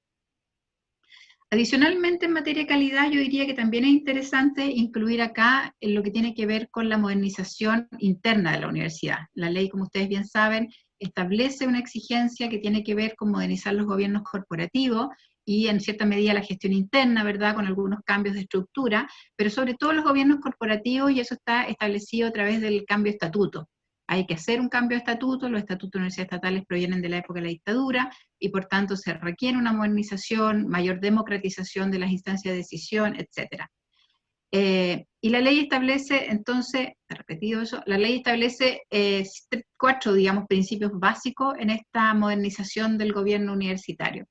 Adicionalmente, en materia de calidad, yo diría que también es interesante incluir acá lo que tiene que ver con la modernización interna de la universidad. La ley, como ustedes bien saben, establece una exigencia que tiene que ver con modernizar los gobiernos corporativos y en cierta medida la gestión interna, ¿verdad?, con algunos cambios de estructura, pero sobre todo los gobiernos corporativos, y eso está establecido a través del cambio de estatuto. Hay que hacer un cambio de estatuto, los estatutos de universidades estatales provienen de la época de la dictadura, y por tanto se requiere una modernización, mayor democratización de las instancias de decisión, etc. Y la ley establece, entonces, he repetido eso, la ley establece 4, digamos, principios básicos en esta modernización del gobierno universitario.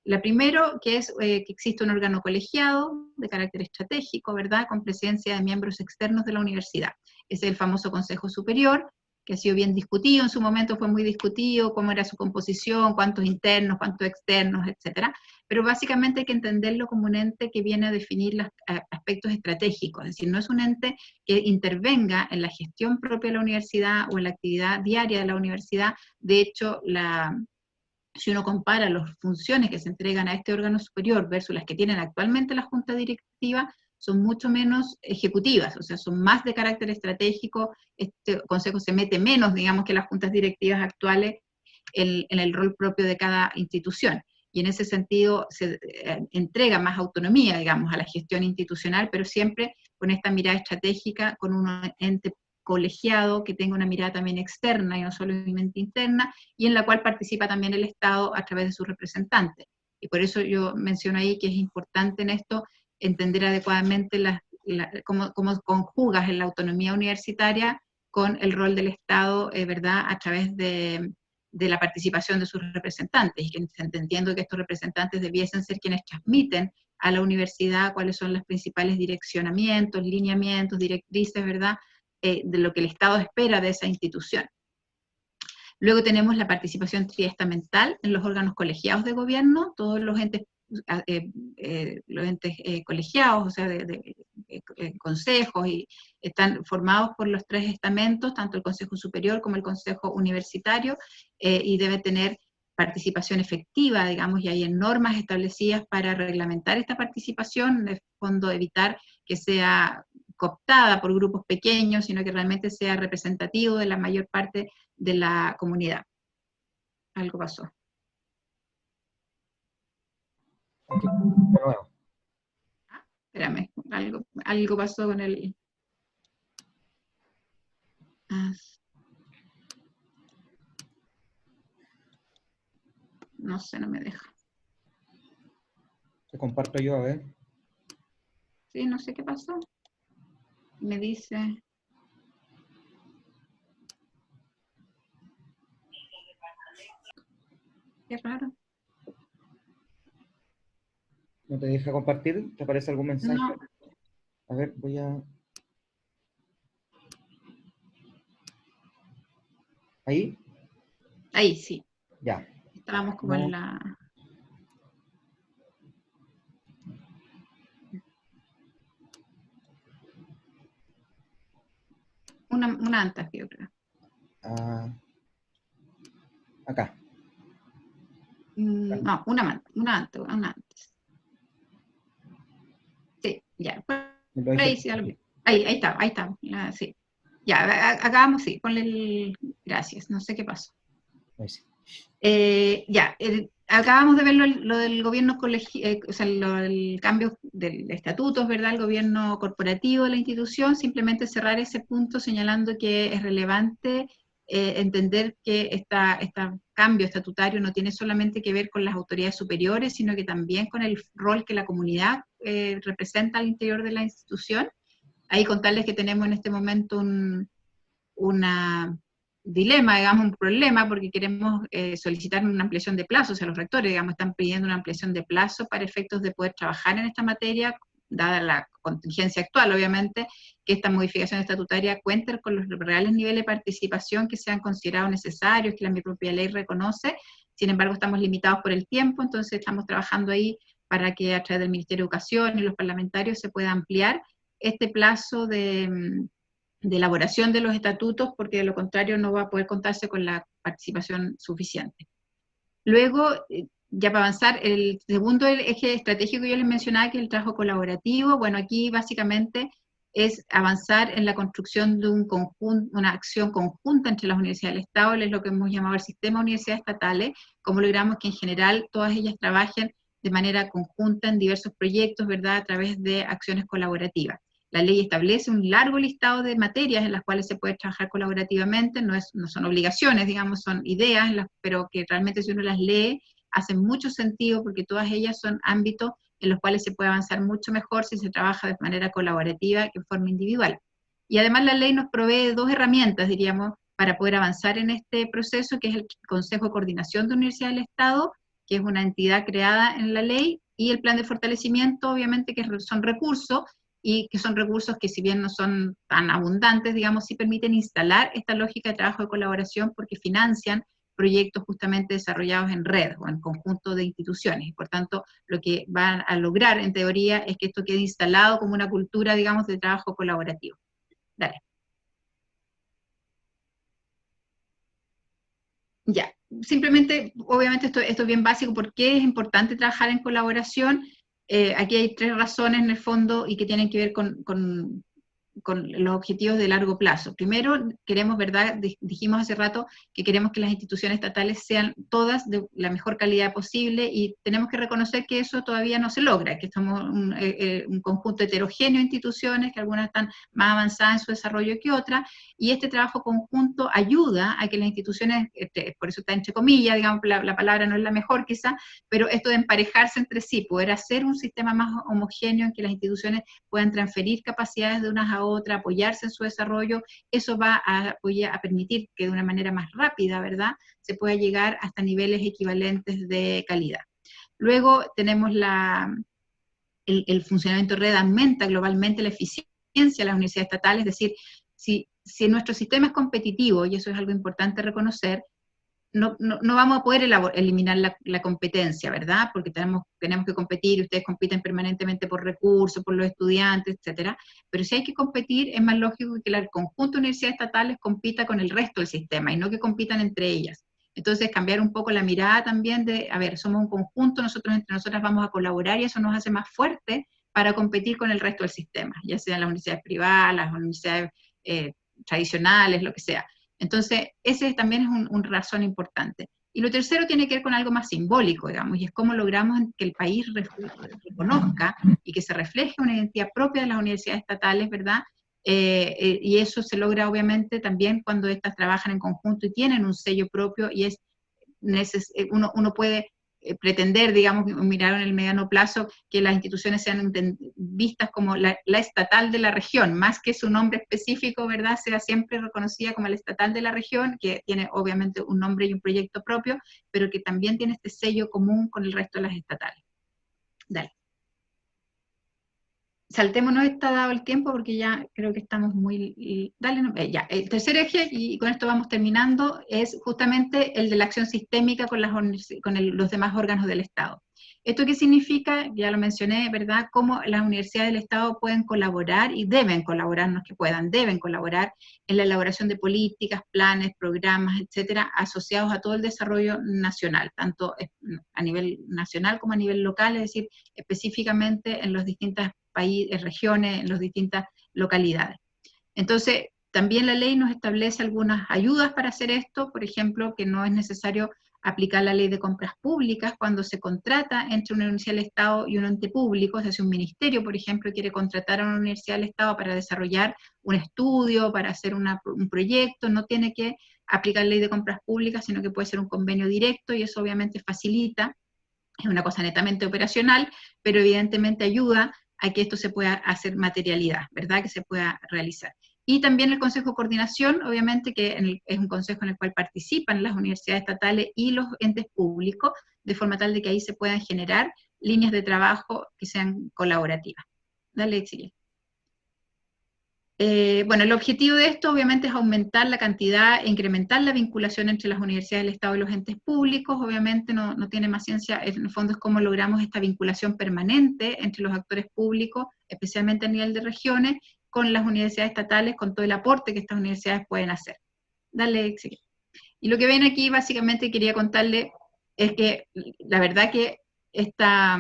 La primero, que es que existe un órgano colegiado de carácter estratégico, ¿verdad?, con presencia de miembros externos de la universidad. Es el famoso Consejo Superior, que ha sido bien discutido, en su momento fue muy discutido, cómo era su composición, cuántos internos, cuántos externos, etcétera. Pero básicamente hay que entenderlo como un ente que viene a definir los aspectos estratégicos, es decir, no es un ente que intervenga en la gestión propia de la universidad o en la actividad diaria de la universidad. De hecho, si uno compara las funciones que se entregan a este órgano superior versus las que tienen actualmente la junta directiva, son mucho menos ejecutivas, o sea, son más de carácter estratégico. Este consejo se mete menos, digamos, que las juntas directivas actuales en el rol propio de cada institución. Y en ese sentido se entrega más autonomía, digamos, a la gestión institucional, pero siempre con esta mirada estratégica, con un ente colegiado que tenga una mirada también externa y no solamente interna, y en la cual participa también el Estado a través de sus representantes. Y por eso yo menciono ahí que es importante en esto entender adecuadamente cómo conjugas en la autonomía universitaria con el rol del Estado, ¿verdad?, a través de la participación de sus representantes, y que entendiendo que estos representantes debiesen ser quienes transmiten a la universidad cuáles son los principales direccionamientos, lineamientos, directrices, ¿verdad?, de lo que el Estado espera de esa institución. Luego tenemos la participación triestamental en los órganos colegiados de gobierno, todos los entes colegiados, o sea, de consejos, y están formados por los 3 estamentos, tanto el Consejo Superior como el Consejo Universitario, y debe tener participación efectiva, digamos, y hay normas establecidas para reglamentar esta participación, de fondo evitar que sea cooptada por grupos pequeños, sino que realmente sea representativo de la mayor parte de la comunidad. Algo pasó. De nuevo. Espérame, algo pasó con el... no sé, no me deja. Te comparto yo, a ver. Sí, no sé qué pasó. Me dice... Qué raro. ¿No te deja compartir? ¿Te aparece algún mensaje? No. A ver, voy a... ¿Ahí? Ahí, sí. Ya. Estábamos como en la... Una antes, yo creo. Acá. No, una antes. Sí, ya. Por ahí sí, ahí está. Sí. Ya, acabamos, sí, ponle el... Gracias, no sé qué pasó. Ahí sí. Acabamos de ver lo del gobierno colegiado, o sea, el cambio de estatutos, ¿verdad?, el gobierno corporativo de la institución. Simplemente cerrar ese punto señalando que es relevante entender que este cambio estatutario no tiene solamente que ver con las autoridades superiores, sino que también con el rol que la comunidad representa al interior de la institución. Ahí contarles que tenemos en este momento un dilema, digamos, un problema, porque queremos solicitar una ampliación de plazo. O sea, los rectores, digamos, están pidiendo una ampliación de plazo para efectos de poder trabajar en esta materia, dada la contingencia actual, obviamente, que esta modificación estatutaria cuente con los reales niveles de participación que sean considerados necesarios, que la propia ley reconoce. Sin embargo, estamos limitados por el tiempo, entonces estamos trabajando ahí para que a través del Ministerio de Educación y los parlamentarios se pueda ampliar este plazo de elaboración de los estatutos, porque de lo contrario no va a poder contarse con la participación suficiente. Luego, ya para avanzar, el segundo eje estratégico que yo les mencionaba, que es el trabajo colaborativo. Bueno, aquí básicamente es avanzar en la construcción de un conjunto, una acción conjunta entre las universidades del Estado, es lo que hemos llamado el sistema de universidades estatales, cómo logramos que en general todas ellas trabajen de manera conjunta en diversos proyectos, ¿verdad?, a través de acciones colaborativas. La ley establece un largo listado de materias en las cuales se puede trabajar colaborativamente, no son obligaciones, digamos, son ideas, pero que realmente si uno las lee, hacen mucho sentido porque todas ellas son ámbitos en los cuales se puede avanzar mucho mejor si se trabaja de manera colaborativa que en forma individual. Y además la ley nos provee dos herramientas, diríamos, para poder avanzar en este proceso, que es el Consejo de Coordinación de Universidades del Estado, que es una entidad creada en la ley, y el plan de fortalecimiento, obviamente, que son recursos, y que son recursos que si bien no son tan abundantes, digamos, sí permiten instalar esta lógica de trabajo de colaboración porque financian proyectos justamente desarrollados en red o en conjunto de instituciones. Y por tanto, lo que van a lograr en teoría es que esto quede instalado como una cultura, digamos, de trabajo colaborativo. Dale. Ya, simplemente, obviamente esto es bien básico, ¿por qué es importante trabajar en colaboración? Aquí hay tres razones en el fondo y que tienen que ver con los objetivos de largo plazo. Primero, queremos, ¿verdad? Dijimos hace rato que queremos que las instituciones estatales sean todas de la mejor calidad posible y tenemos que reconocer que eso todavía no se logra, que somos un conjunto heterogéneo de instituciones, que algunas están más avanzadas en su desarrollo que otras, y este trabajo conjunto ayuda a que las instituciones, por eso está entre comillas, digamos, la palabra no es la mejor quizá, pero esto de emparejarse entre sí, poder hacer un sistema más homogéneo en que las instituciones puedan transferir capacidades de unas a otras, apoyarse en su desarrollo, eso va a permitir que de una manera más rápida, ¿verdad?, se pueda llegar hasta niveles equivalentes de calidad. Luego tenemos el funcionamiento de red aumenta globalmente la eficiencia de las universidades estatales, es decir, si nuestro sistema es competitivo, y eso es algo importante reconocer, no vamos a poder eliminar la competencia, ¿verdad? Porque tenemos que competir, y ustedes compiten permanentemente por recursos, por los estudiantes, etcétera. Pero si hay que competir, es más lógico que el conjunto de universidades estatales compita con el resto del sistema, y no que compitan entre ellas. Entonces, cambiar un poco la mirada también de, a ver, somos un conjunto, nosotros entre nosotras vamos a colaborar, y eso nos hace más fuertes para competir con el resto del sistema, ya sean las universidades privadas, las universidades tradicionales, lo que sea. Entonces, ese también es una razón importante. Y lo tercero tiene que ver con algo más simbólico, digamos, y es cómo logramos que el país reconozca y que se refleje una identidad propia de las universidades estatales, ¿verdad? Y eso se logra obviamente también cuando estas trabajan en conjunto y tienen un sello propio, y uno puede pretender, digamos, mirar en el mediano plazo, que las instituciones sean vistas como la estatal de la región, más que su nombre específico, ¿verdad?, sea siempre reconocida como la estatal de la región, que tiene obviamente un nombre y un proyecto propio, pero que también tiene este sello común con el resto de las estatales. Dale. Saltémonos, está dado el tiempo porque ya creo que estamos muy... Dale, ya. El tercer eje, y con esto vamos terminando, es justamente el de la acción sistémica con los demás órganos del Estado. ¿Esto qué significa? Ya lo mencioné, ¿verdad? Cómo las universidades del Estado pueden colaborar y deben colaborar, no es que puedan, deben colaborar en la elaboración de políticas, planes, programas, etcétera, asociados a todo el desarrollo nacional, tanto a nivel nacional como a nivel local, es decir, específicamente en los distintos países, regiones, en las distintas localidades. Entonces, también la ley nos establece algunas ayudas para hacer esto, por ejemplo, que no es necesario aplicar la ley de compras públicas cuando se contrata entre una universidad del Estado y un ente público, o sea, si un ministerio, por ejemplo, quiere contratar a una universidad del Estado para desarrollar un estudio, para hacer un proyecto, no tiene que aplicar ley de compras públicas, sino que puede ser un convenio directo, y eso obviamente facilita, es una cosa netamente operacional, pero evidentemente ayuda a que esto se pueda hacer materialidad, ¿verdad?, que se pueda realizar. Y también el Consejo de Coordinación, obviamente, que es un consejo en el cual participan las universidades estatales y los entes públicos, de forma tal de que ahí se puedan generar líneas de trabajo que sean colaborativas. Dale, Exilia. Bueno, el objetivo de esto obviamente es aumentar la cantidad e incrementar la vinculación entre las universidades del Estado y los entes públicos. Obviamente no tiene más ciencia, en el fondo es cómo logramos esta vinculación permanente entre los actores públicos, especialmente a nivel de regiones, con las universidades estatales, con todo el aporte que estas universidades pueden hacer. Dale, Exilia. Y lo que ven aquí básicamente quería contarle es que la verdad que esta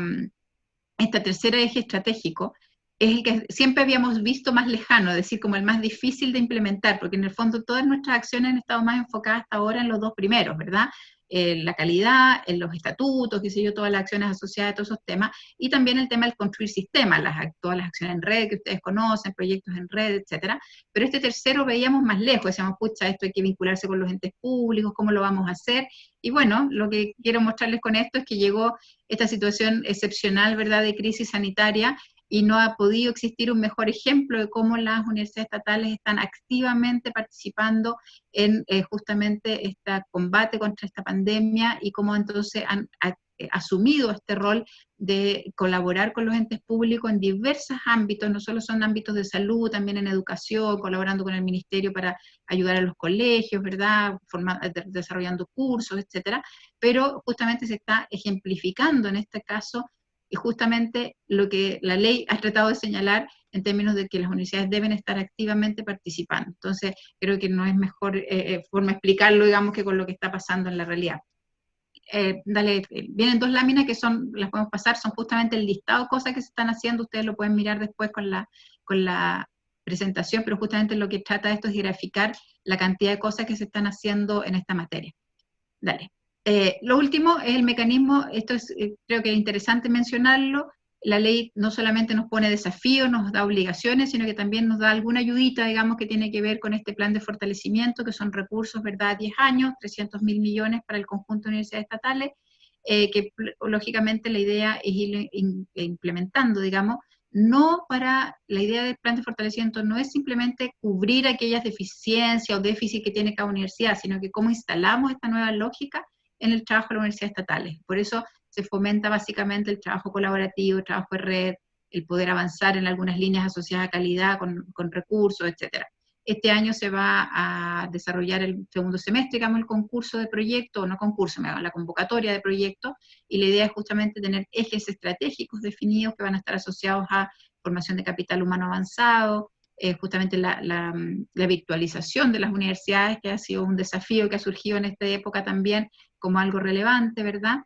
tercera eje estratégico es el que siempre habíamos visto más lejano, es decir, como el más difícil de implementar, porque en el fondo todas nuestras acciones han estado más enfocadas hasta ahora en los dos primeros, ¿verdad? En la calidad, en los estatutos, qué sé yo, todas las acciones asociadas a todos esos temas, y también el tema del construir sistemas, todas las acciones en red que ustedes conocen, proyectos en red, etcétera. Pero este tercero veíamos más lejos, decíamos, pucha, esto hay que vincularse con los entes públicos, ¿cómo lo vamos a hacer? Y bueno, lo que quiero mostrarles con esto es que llegó esta situación excepcional, ¿verdad?, de crisis sanitaria, y no ha podido existir un mejor ejemplo de cómo las universidades estatales están activamente participando en justamente este combate contra esta pandemia y cómo entonces han asumido este rol de colaborar con los entes públicos en diversos ámbitos, no solo son ámbitos de salud, también en educación, colaborando con el ministerio para ayudar a los colegios, ¿verdad?, desarrollando cursos, etcétera, pero justamente se está ejemplificando en este caso y justamente lo que la ley ha tratado de señalar en términos de que las universidades deben estar activamente participando. Entonces, creo que no es mejor forma de explicarlo, digamos, que con lo que está pasando en la realidad. Vienen dos láminas que son, las podemos pasar, son justamente el listado de cosas que se están haciendo, ustedes lo pueden mirar después con la presentación, pero justamente lo que trata esto es graficar la cantidad de cosas que se están haciendo en esta materia. Dale. Lo último es el mecanismo, esto es, creo que es interesante mencionarlo, la ley no solamente nos pone desafíos, nos da obligaciones, sino que también nos da alguna ayudita, digamos, que tiene que ver con este plan de fortalecimiento, que son recursos, ¿verdad?, 10 años, 300.000 millones para el conjunto de universidades estatales, que lógicamente la idea es ir implementando, digamos, no para, la idea del plan de fortalecimiento no es simplemente cubrir aquellas deficiencias o déficits que tiene cada universidad, sino que cómo instalamos esta nueva lógica en el trabajo de las universidades estatales. Por eso se fomenta básicamente el trabajo colaborativo, el trabajo de red, el poder avanzar en algunas líneas asociadas a calidad con recursos, etcétera. Este año se va a desarrollar el segundo semestre, digamos, el concurso de proyecto, o no concurso, la convocatoria de proyectos, y la idea es justamente tener ejes estratégicos definidos que van a estar asociados a formación de capital humano avanzado, justamente la virtualización de las universidades, que ha sido un desafío que ha surgido en esta época también como algo relevante, ¿verdad?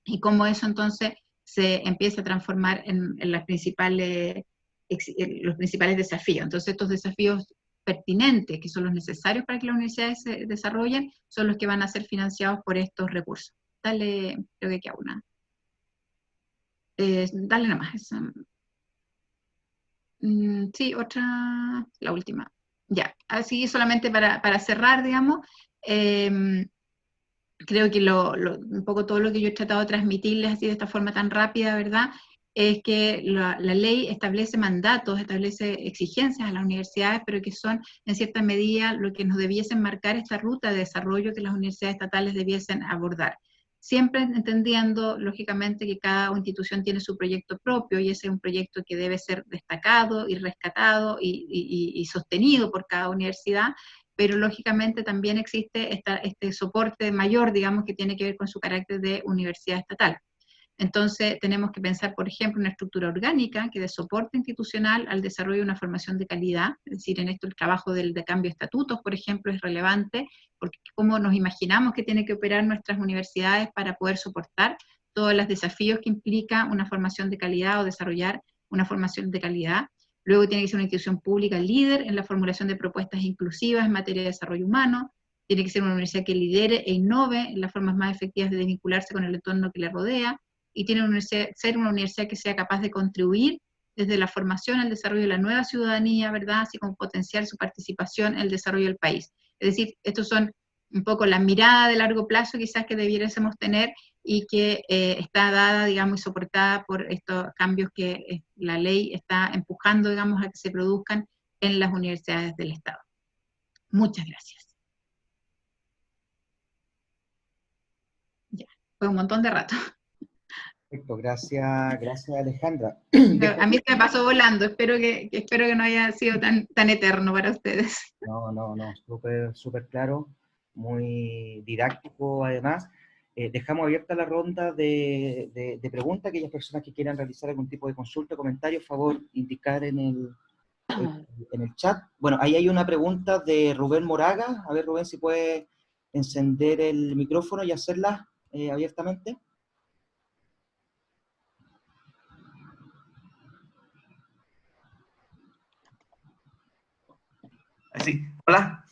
Y cómo eso entonces se empieza a transformar en los principales desafíos. Entonces estos desafíos pertinentes, que son los necesarios para que las universidades se desarrollen, son los que van a ser financiados por estos recursos. Dale, creo que queda una. Dale nomás. Sí, otra, la última. Ya, así solamente para cerrar, digamos, creo que un poco todo lo que yo he tratado de transmitirles así de esta forma tan rápida, ¿verdad?, es que la ley establece mandatos, establece exigencias a las universidades, pero que son en cierta medida lo que nos debiesen marcar esta ruta de desarrollo que las universidades estatales debiesen abordar. Siempre entendiendo, lógicamente, que cada institución tiene su proyecto propio y ese es un proyecto que debe ser destacado y rescatado y sostenido por cada universidad, pero lógicamente también existe este soporte mayor, digamos, que tiene que ver con su carácter de universidad estatal. Entonces, tenemos que pensar, por ejemplo, una estructura orgánica que dé soporte institucional al desarrollo de una formación de calidad, es decir, en esto el trabajo de cambio de estatutos, por ejemplo, es relevante, porque cómo nos imaginamos que tienen que operar nuestras universidades para poder soportar todos los desafíos que implica una formación de calidad o desarrollar una formación de calidad. Luego tiene que ser una institución pública líder en la formulación de propuestas inclusivas en materia de desarrollo humano, tiene que ser una universidad que lidere e innove en las formas más efectivas de vincularse con el entorno que le rodea, y tiene que ser una universidad que sea capaz de contribuir desde la formación al desarrollo de la nueva ciudadanía, ¿verdad?, así como potenciar su participación en el desarrollo del país. Es decir, estos son un poco la mirada de largo plazo quizás que debiésemos tener y que está dada, digamos, y soportada por estos cambios que la ley está empujando, digamos, a que se produzcan en las universidades del Estado. Muchas gracias. Ya, fue un montón de rato. Perfecto, gracias Alejandra. A mí se me pasó volando, espero que no haya sido tan eterno para ustedes. No, súper claro, muy didáctico además. Dejamos abierta la ronda de preguntas. Aquellas personas que quieran realizar algún tipo de consulta o comentario, por favor, indicar en el chat. Bueno, ahí hay una pregunta de Rubén Moraga. A ver, Rubén, si puede encender el micrófono y hacerla abiertamente. Sí, hola.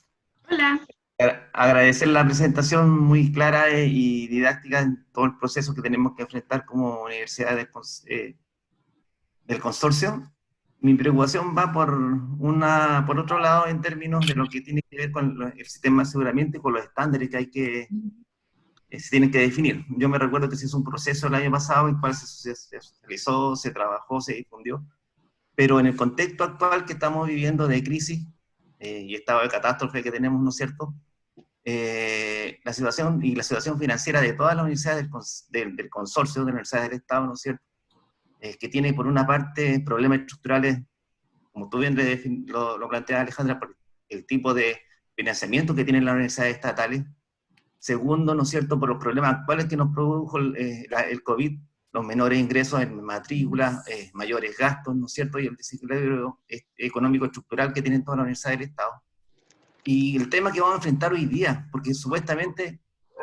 Hola. Agradecer la presentación muy clara y didáctica en todo el proceso que tenemos que enfrentar como universidad del consorcio. Mi preocupación va por otro lado en términos de lo que tiene que ver con el sistema de aseguramiento y con los estándares que hay se tienen que definir. Yo me recuerdo que se hizo un proceso el año pasado en el cual se realizó, se trabajó, se difundió, pero en el contexto actual que estamos viviendo de crisis y estado de catástrofe que tenemos, ¿no es cierto?, la situación financiera de todas las universidades del consorcio de universidades del Estado, ¿no es cierto?, que tiene por una parte problemas estructurales, como tú bien lo planteas, Alejandra, por el tipo de financiamiento que tienen las universidades estatales. Segundo, ¿no es cierto?, por los problemas actuales que nos produjo el COVID, los menores ingresos en matrículas, mayores gastos, ¿no es cierto?, y el desequilibrio económico estructural que tienen todas las universidades del Estado. Y el tema que vamos a enfrentar hoy día, porque supuestamente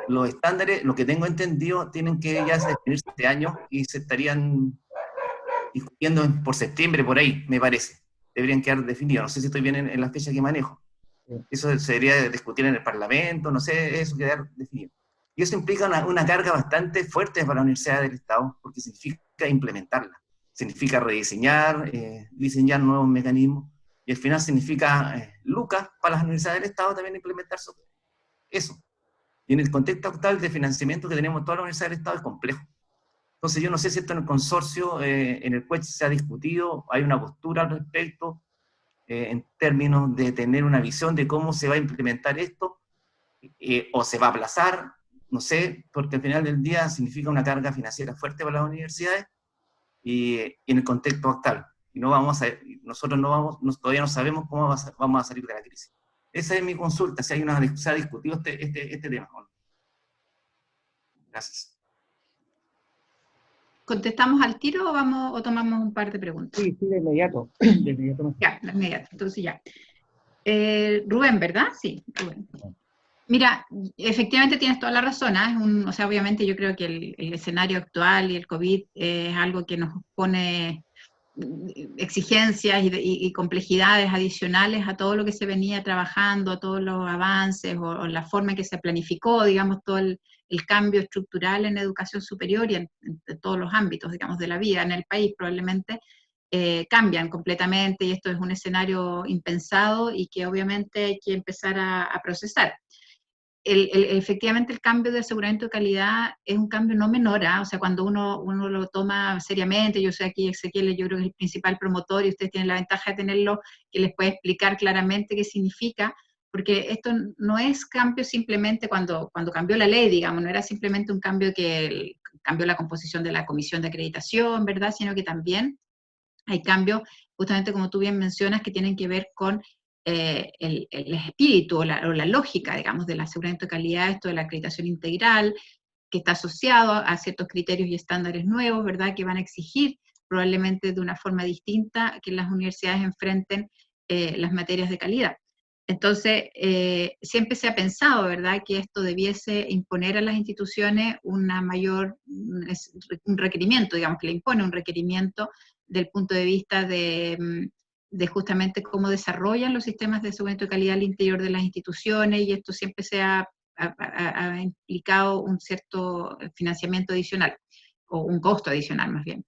los estándares, lo que tengo entendido, tienen que ya definirse este año y se estarían discutiendo por septiembre, por ahí, me parece. Deberían quedar definidos. No sé si estoy bien en la fecha que manejo. Eso se debería discutir en el Parlamento, no sé, eso quedar definido. Y eso implica una carga bastante fuerte para la Universidad del Estado, porque significa implementarla, significa rediseñar, diseñar nuevos mecanismos, y al final significa lucas para las universidades del Estado también implementar eso. Y en el contexto actual de financiamiento que tenemos en todas las universidades del Estado es complejo. Entonces yo no sé si esto en el consorcio, en el cual se ha discutido, hay una postura al respecto, en términos de tener una visión de cómo se va a implementar esto, o se va a aplazar, no sé, porque al final del día significa una carga financiera fuerte para las universidades, y en el contexto actual. Y nosotros todavía no sabemos cómo vamos a salir de la crisis. Esa es mi consulta, si se ha discutido este tema. Gracias. ¿Contestamos al tiro o tomamos un par de preguntas? Sí, de inmediato. De inmediato. Ya, de inmediato. Entonces ya. Rubén, ¿verdad? Sí, Rubén. Mira, efectivamente tienes toda la razón, ¿eh? O sea, obviamente yo creo que el escenario actual y el COVID es algo que nos pone exigencias y complejidades adicionales a todo lo que se venía trabajando, a todos los avances o la forma en que se planificó, digamos, todo el cambio estructural en educación superior y en todos los ámbitos, digamos, de la vida en el país probablemente cambian completamente, y esto es un escenario impensado y que obviamente hay que empezar a procesar. Efectivamente el cambio de aseguramiento de calidad es un cambio no menor, o sea, cuando uno lo toma seriamente. Yo sé aquí Ezequiel, yo creo que es el principal promotor y ustedes tienen la ventaja de tenerlo, que les puede explicar claramente qué significa, porque esto no es cambio simplemente cuando cambió la ley, digamos, no era simplemente un cambio que cambió la composición de la comisión de acreditación, ¿verdad?, sino que también hay cambios, justamente como tú bien mencionas, que tienen que ver con el espíritu o la lógica, digamos, del aseguramiento de calidad, esto de la acreditación integral, que está asociado a ciertos criterios y estándares nuevos, ¿verdad?, que van a exigir probablemente de una forma distinta que las universidades enfrenten las materias de calidad. Entonces, siempre se ha pensado, ¿verdad?, que esto debiese imponer a las instituciones un requerimiento, digamos, que le impone un requerimiento del punto de vista de justamente cómo desarrollan los sistemas de aseguramiento de calidad al interior de las instituciones, y esto siempre se ha implicado un cierto financiamiento adicional, o un costo adicional más bien.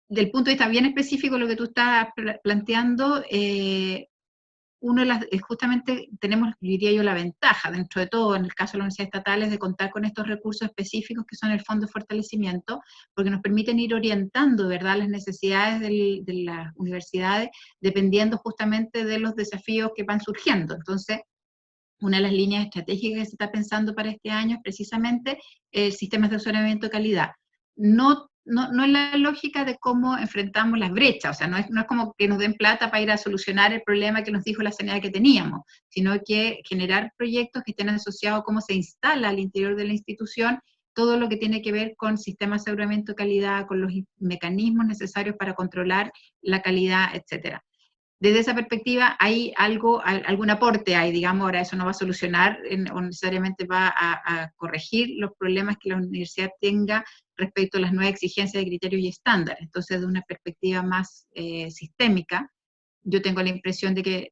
Del punto de vista bien específico, lo que tú estás planteando, justamente tenemos, diría yo, la ventaja, dentro de todo, en el caso de las universidades estatales, de contar con estos recursos específicos que son el Fondo de Fortalecimiento, porque nos permiten ir orientando, ¿verdad?, las necesidades de las universidades, dependiendo justamente de los desafíos que van surgiendo. Entonces, una de las líneas estratégicas que se está pensando para este año es precisamente sistemas de aseguramiento de calidad. No es la lógica de cómo enfrentamos las brechas, o sea, no es como que nos den plata para ir a solucionar el problema que nos dijo la sanidad que teníamos, sino que generar proyectos que estén asociados a cómo se instala al interior de la institución todo lo que tiene que ver con sistemas de aseguramiento de calidad, con los mecanismos necesarios para controlar la calidad, etcétera. Desde esa perspectiva hay algún aporte ahí, digamos. Ahora eso no va a solucionar o necesariamente va a corregir los problemas que la universidad tenga respecto a las nuevas exigencias de criterios y estándares. Entonces, de una perspectiva más sistémica, yo tengo la impresión de que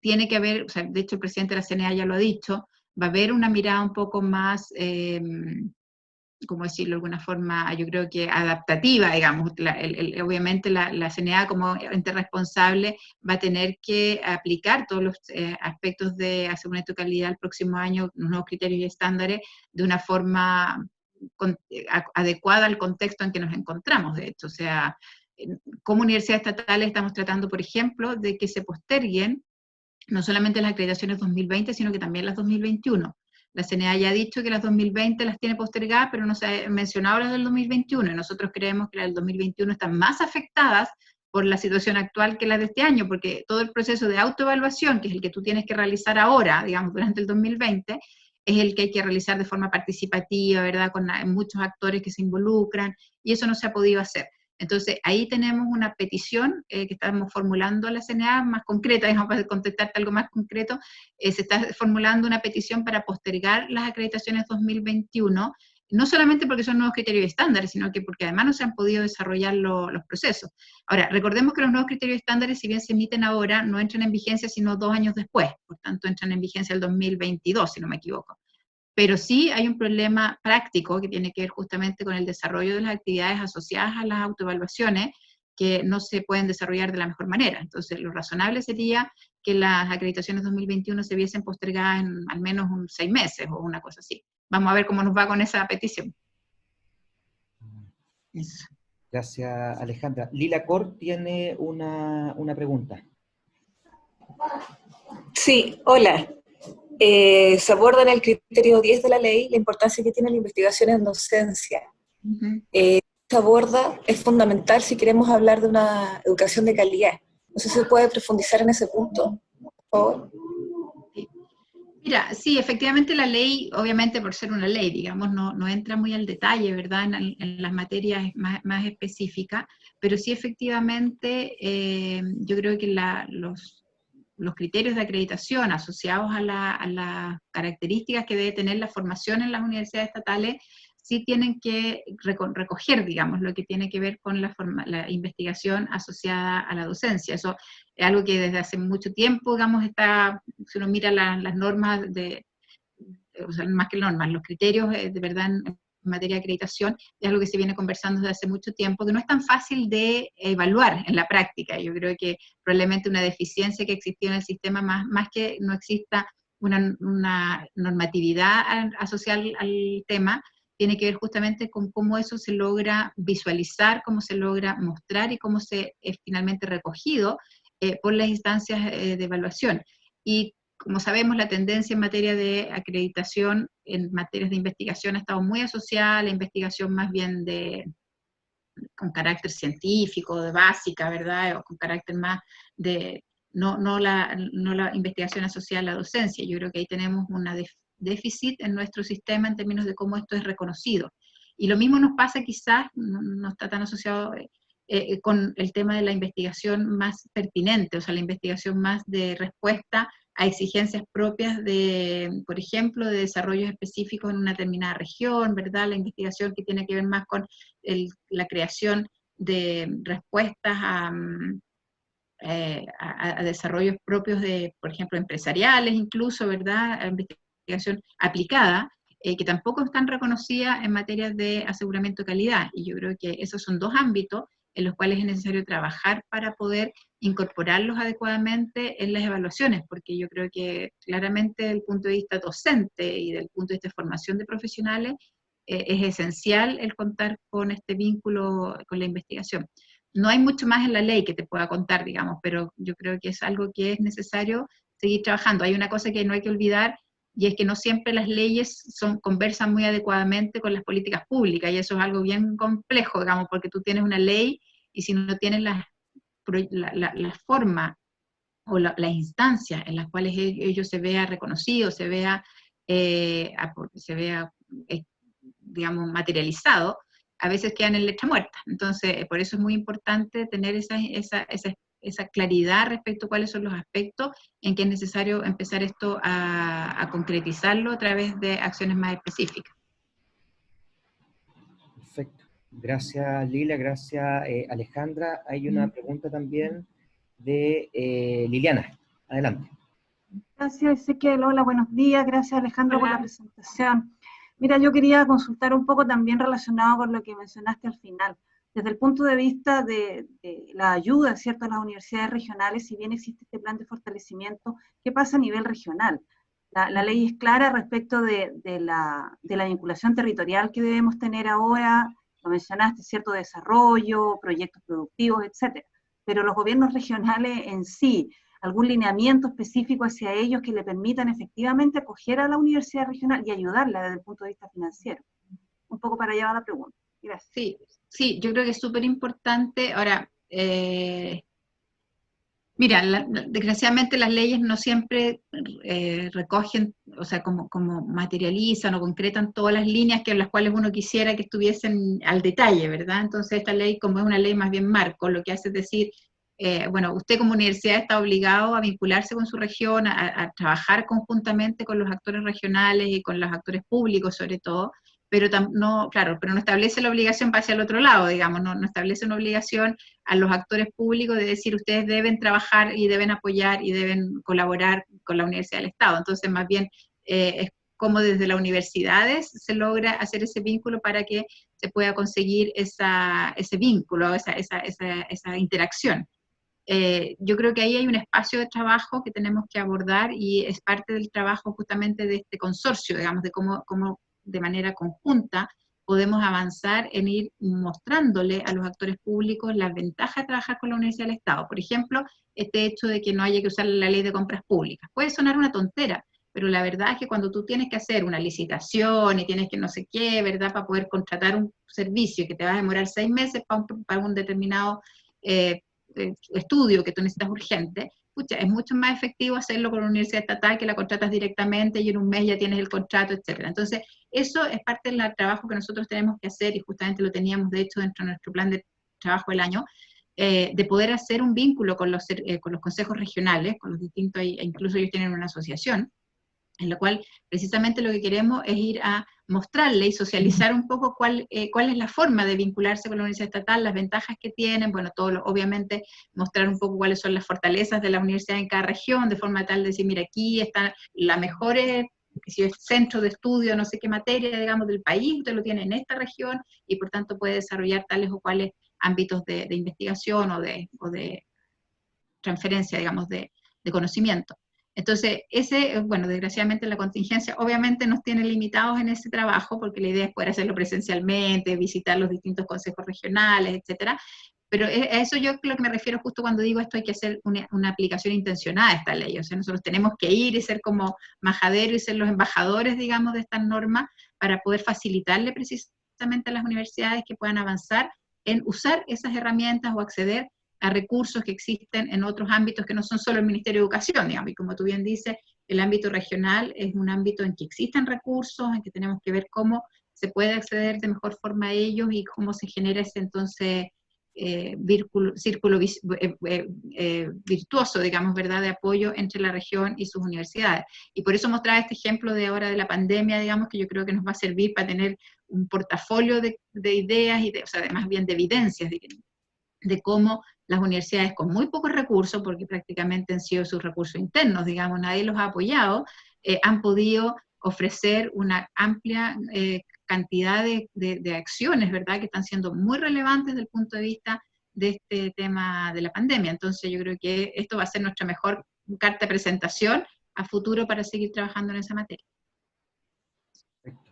tiene que haber, o sea, de hecho el presidente de la CNA ya lo ha dicho, va a haber una mirada un poco más, ¿cómo decirlo de alguna forma? Yo creo que adaptativa, digamos. Obviamente la CNA como ente responsable va a tener que aplicar todos los aspectos de aseguramiento de calidad el próximo año, nuevos criterios y estándares, de una forma adecuada al contexto en que nos encontramos, de hecho. O sea, como universidades estatales estamos tratando, por ejemplo, de que se posterguen no solamente las acreditaciones 2020, sino que también las 2021. La CNA ya ha dicho que las 2020 las tiene postergadas, pero no se ha mencionado las del 2021, y nosotros creemos que las del 2021 están más afectadas por la situación actual que las de este año, porque todo el proceso de autoevaluación, que es el que tú tienes que realizar ahora, digamos, durante el 2020, es el que hay que realizar de forma participativa, ¿verdad?, con muchos actores que se involucran, y eso no se ha podido hacer. Entonces, ahí tenemos una petición que estamos formulando a la CNA, más concreta, digamos, para contestarte algo más concreto, se está formulando una petición para postergar las acreditaciones 2021, no solamente porque son nuevos criterios y estándares, sino que porque además no se han podido desarrollar los procesos. Ahora, recordemos que los nuevos criterios y estándares, si bien se emiten ahora, no entran en vigencia sino 2 años después, por tanto entran en vigencia el 2022, si no me equivoco. Pero sí hay un problema práctico que tiene que ver justamente con el desarrollo de las actividades asociadas a las autoevaluaciones, que no se pueden desarrollar de la mejor manera. Entonces, lo razonable sería que las acreditaciones 2021 se viesen postergadas en al menos 6 meses o una cosa así. Vamos a ver cómo nos va con esa petición. Eso. Gracias, Alejandra. Lila Cor tiene una pregunta. Sí, hola. Se aborda en el criterio 10 de la ley la importancia que tiene la investigación en docencia. Se aborda, es fundamental si queremos hablar de una educación de calidad. No sé si se puede profundizar en ese punto, por favor. Mira, sí, efectivamente la ley, obviamente por ser una ley, digamos, no entra muy al detalle, ¿verdad?, en las materias más específicas, pero sí efectivamente yo creo que los criterios de acreditación asociados a las características que debe tener la formación en las universidades estatales sí tienen que recoger, digamos, lo que tiene que ver con la investigación asociada a la docencia. Eso es algo que desde hace mucho tiempo, digamos, si uno mira las normas, o sea, más que normas, los criterios de verdad en materia de acreditación, es algo que se viene conversando desde hace mucho tiempo, que no es tan fácil de evaluar en la práctica. Yo creo que probablemente una deficiencia que existió en el sistema, más que no exista una normatividad asociada al tema, tiene que ver justamente con cómo eso se logra visualizar, cómo se logra mostrar y cómo se es finalmente recogido por las instancias de evaluación. Y como sabemos, la tendencia en materia de acreditación, en materias de investigación, ha estado muy asociada a la investigación más bien con carácter científico, de básica, ¿verdad? O con carácter más de, no la investigación asociada a la docencia. Yo creo que ahí tenemos una déficit en nuestro sistema en términos de cómo esto es reconocido. Y lo mismo nos pasa quizás, no está tan asociado con el tema de la investigación más pertinente, o sea, la investigación más de respuesta a exigencias propias de, por ejemplo, de desarrollos específicos en una determinada región, ¿verdad? La investigación que tiene que ver más con la creación de respuestas a desarrollos propios de, por ejemplo, empresariales incluso, ¿verdad? A investigación aplicada, que tampoco están reconocidas en materia de aseguramiento de calidad. Y yo creo que esos son dos ámbitos en los cuales es necesario trabajar para poder incorporarlos adecuadamente en las evaluaciones, porque yo creo que claramente desde el punto de vista docente y desde el punto de vista de formación de profesionales, es esencial el contar con este vínculo con la investigación. No hay mucho más en la ley que te pueda contar, digamos, pero yo creo que es algo que es necesario seguir trabajando. Hay una cosa que no hay que olvidar, y es que no siempre las leyes conversan muy adecuadamente con las políticas públicas, y eso es algo bien complejo, digamos, porque tú tienes una ley, y si no tienes la forma o las instancias en las cuales ello se vea reconocido, se vea, digamos, materializado, a veces quedan en letra muerta. Entonces, por eso es muy importante tener esa claridad respecto a cuáles son los aspectos en que es necesario empezar esto a concretizarlo a través de acciones más específicas. Perfecto. Gracias, Lila. Gracias, Alejandra. Hay una pregunta también de Liliana. Adelante. Gracias, Ezequiel. Hola, buenos días. Gracias, Alejandro, por la Hola. presentación. Mira, yo quería consultar un poco también relacionado con lo que mencionaste al final. Desde el punto de vista de la ayuda, ¿cierto?, a las universidades regionales, si bien existe este plan de fortalecimiento, ¿qué pasa a nivel regional? La ley es clara respecto de la vinculación territorial que debemos tener ahora, lo mencionaste, cierto desarrollo, proyectos productivos, etcétera. Pero los gobiernos regionales en sí, algún lineamiento específico hacia ellos que le permitan efectivamente acoger a la universidad regional y ayudarla desde el punto de vista financiero. Un poco para allá va la pregunta. Gracias. Sí, sí, yo creo que es súper importante. Ahora, mira, desgraciadamente las leyes no siempre recogen, o sea, como materializan o concretan todas las líneas que las cuales uno quisiera que estuviesen al detalle, ¿verdad? Entonces esta ley, como es una ley más bien marco, lo que hace es decir, bueno, usted como universidad está obligado a vincularse con su región, a trabajar conjuntamente con los actores regionales y con los actores públicos sobre todo, pero no, claro, pero no establece la obligación para hacia el otro lado, digamos, no establece una obligación a los actores públicos de decir ustedes deben trabajar y deben apoyar y deben colaborar con la Universidad del Estado. Entonces, más bien, es como desde las universidades se logra hacer ese vínculo para que se pueda conseguir ese vínculo, esa interacción. Yo creo que ahí hay un espacio de trabajo que tenemos que abordar y es parte del trabajo justamente de este consorcio, digamos, de cómo de manera conjunta podemos avanzar en ir mostrándole a los actores públicos las ventajas de trabajar con la Universidad del Estado. Por ejemplo, este hecho de que no haya que usar la ley de compras públicas. Puede sonar una tontera, pero la verdad es que cuando tú tienes que hacer una licitación y tienes que no sé qué, ¿verdad?, para poder contratar un servicio que te va a demorar 6 meses para un determinado estudio que tú necesitas urgente, pucha, es mucho más efectivo hacerlo con una universidad estatal que la contratas directamente y en un mes ya tienes el contrato, etcétera. Entonces, eso es parte del trabajo que nosotros tenemos que hacer y justamente lo teníamos, de hecho, dentro de nuestro plan de trabajo del año, de poder hacer un vínculo con los consejos regionales, con los distintos, e incluso ellos tienen una asociación, en lo cual precisamente lo que queremos es ir a mostrarle y socializar un poco cuál es la forma de vincularse con la universidad estatal, las ventajas que tienen, bueno, obviamente mostrar un poco cuáles son las fortalezas de la universidad en cada región, de forma tal de decir, mira, aquí está la mejor si es centro de estudio, no sé qué materia, digamos, del país, usted lo tiene en esta región, y por tanto puede desarrollar tales o cuales ámbitos de investigación o de transferencia, digamos, de conocimiento. Entonces, bueno, desgraciadamente la contingencia obviamente nos tiene limitados en ese trabajo, porque la idea es poder hacerlo presencialmente, visitar los distintos consejos regionales, etcétera, pero a eso yo lo que me refiero justo cuando digo esto, hay que hacer una aplicación intencionada de esta ley, o sea, nosotros tenemos que ir y ser como majaderos y ser los embajadores, digamos, de estas normas, para poder facilitarle precisamente a las universidades que puedan avanzar en usar esas herramientas o acceder a recursos que existen en otros ámbitos que no son solo el Ministerio de Educación, digamos, y como tú bien dices, el ámbito regional es un ámbito en que existen recursos, en que tenemos que ver cómo se puede acceder de mejor forma a ellos y cómo se genera ese entonces círculo virtuoso, digamos, ¿verdad?, de apoyo entre la región y sus universidades. Y por eso mostrar este ejemplo de ahora de la pandemia, digamos, que yo creo que nos va a servir para tener un portafolio de ideas, o sea, más bien de evidencias, de cómo las universidades con muy pocos recursos, porque prácticamente han sido sus recursos internos, digamos, nadie los ha apoyado, han podido ofrecer una amplia cantidad de acciones, ¿verdad?, que están siendo muy relevantes desde el punto de vista de este tema de la pandemia. Entonces yo creo que esto va a ser nuestra mejor carta de presentación a futuro para seguir trabajando en esa materia. Perfecto.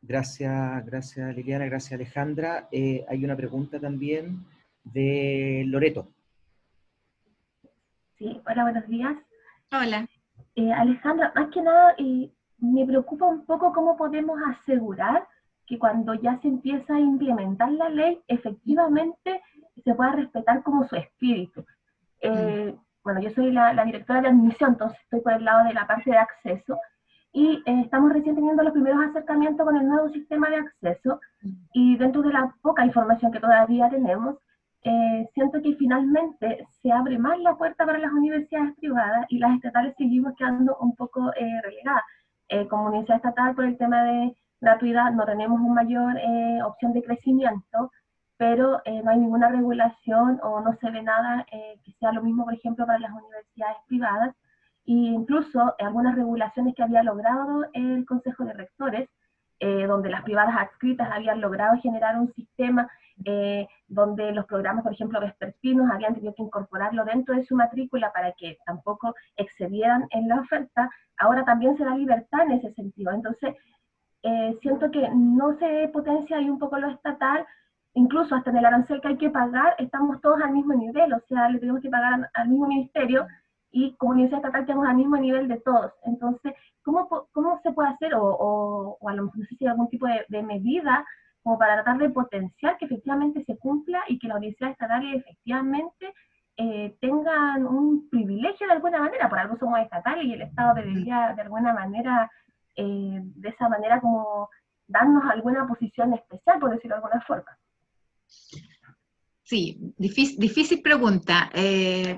Gracias Liliana, gracias Alejandra. Hay una pregunta también de Loreto. Sí, hola, buenos días. Hola. Alejandra, más que nada me preocupa un poco cómo podemos asegurar que cuando ya se empieza a implementar la ley, efectivamente se pueda respetar como su espíritu. Bueno, yo soy la directora de admisión, entonces estoy por el lado de la parte de acceso, y estamos recién teniendo los primeros acercamientos con el nuevo sistema de acceso, y dentro de la poca información que todavía tenemos, siento que finalmente se abre más la puerta para las universidades privadas y las estatales seguimos quedando un poco relegadas. Como universidad estatal, por el tema de gratuidad, no tenemos una mayor opción de crecimiento, pero no hay ninguna regulación o no se ve nada que sea lo mismo, por ejemplo, para las universidades privadas. incluso algunas regulaciones que había logrado el Consejo de Rectores, donde las privadas adscritas habían logrado generar un sistema donde los programas, por ejemplo, vespertinos, habían tenido que incorporarlo dentro de su matrícula para que tampoco excedieran en la oferta. Ahora también se da libertad en ese sentido. Entonces, siento que no se potencia ahí un poco lo estatal, incluso hasta en el arancel que hay que pagar, estamos todos al mismo nivel, o sea, le tenemos que pagar al mismo ministerio, y como universidad estatal estamos al mismo nivel de todos. Entonces, ¿cómo se puede hacer, o a lo mejor no sé si hay algún tipo de medida como para tratar de potenciar que efectivamente se cumpla y que las universidades estatales efectivamente tengan un privilegio de alguna manera? Por algo somos estatales y el Estado debería de alguna manera, de esa manera, como darnos alguna posición especial, por decirlo de alguna forma. Sí, difícil pregunta.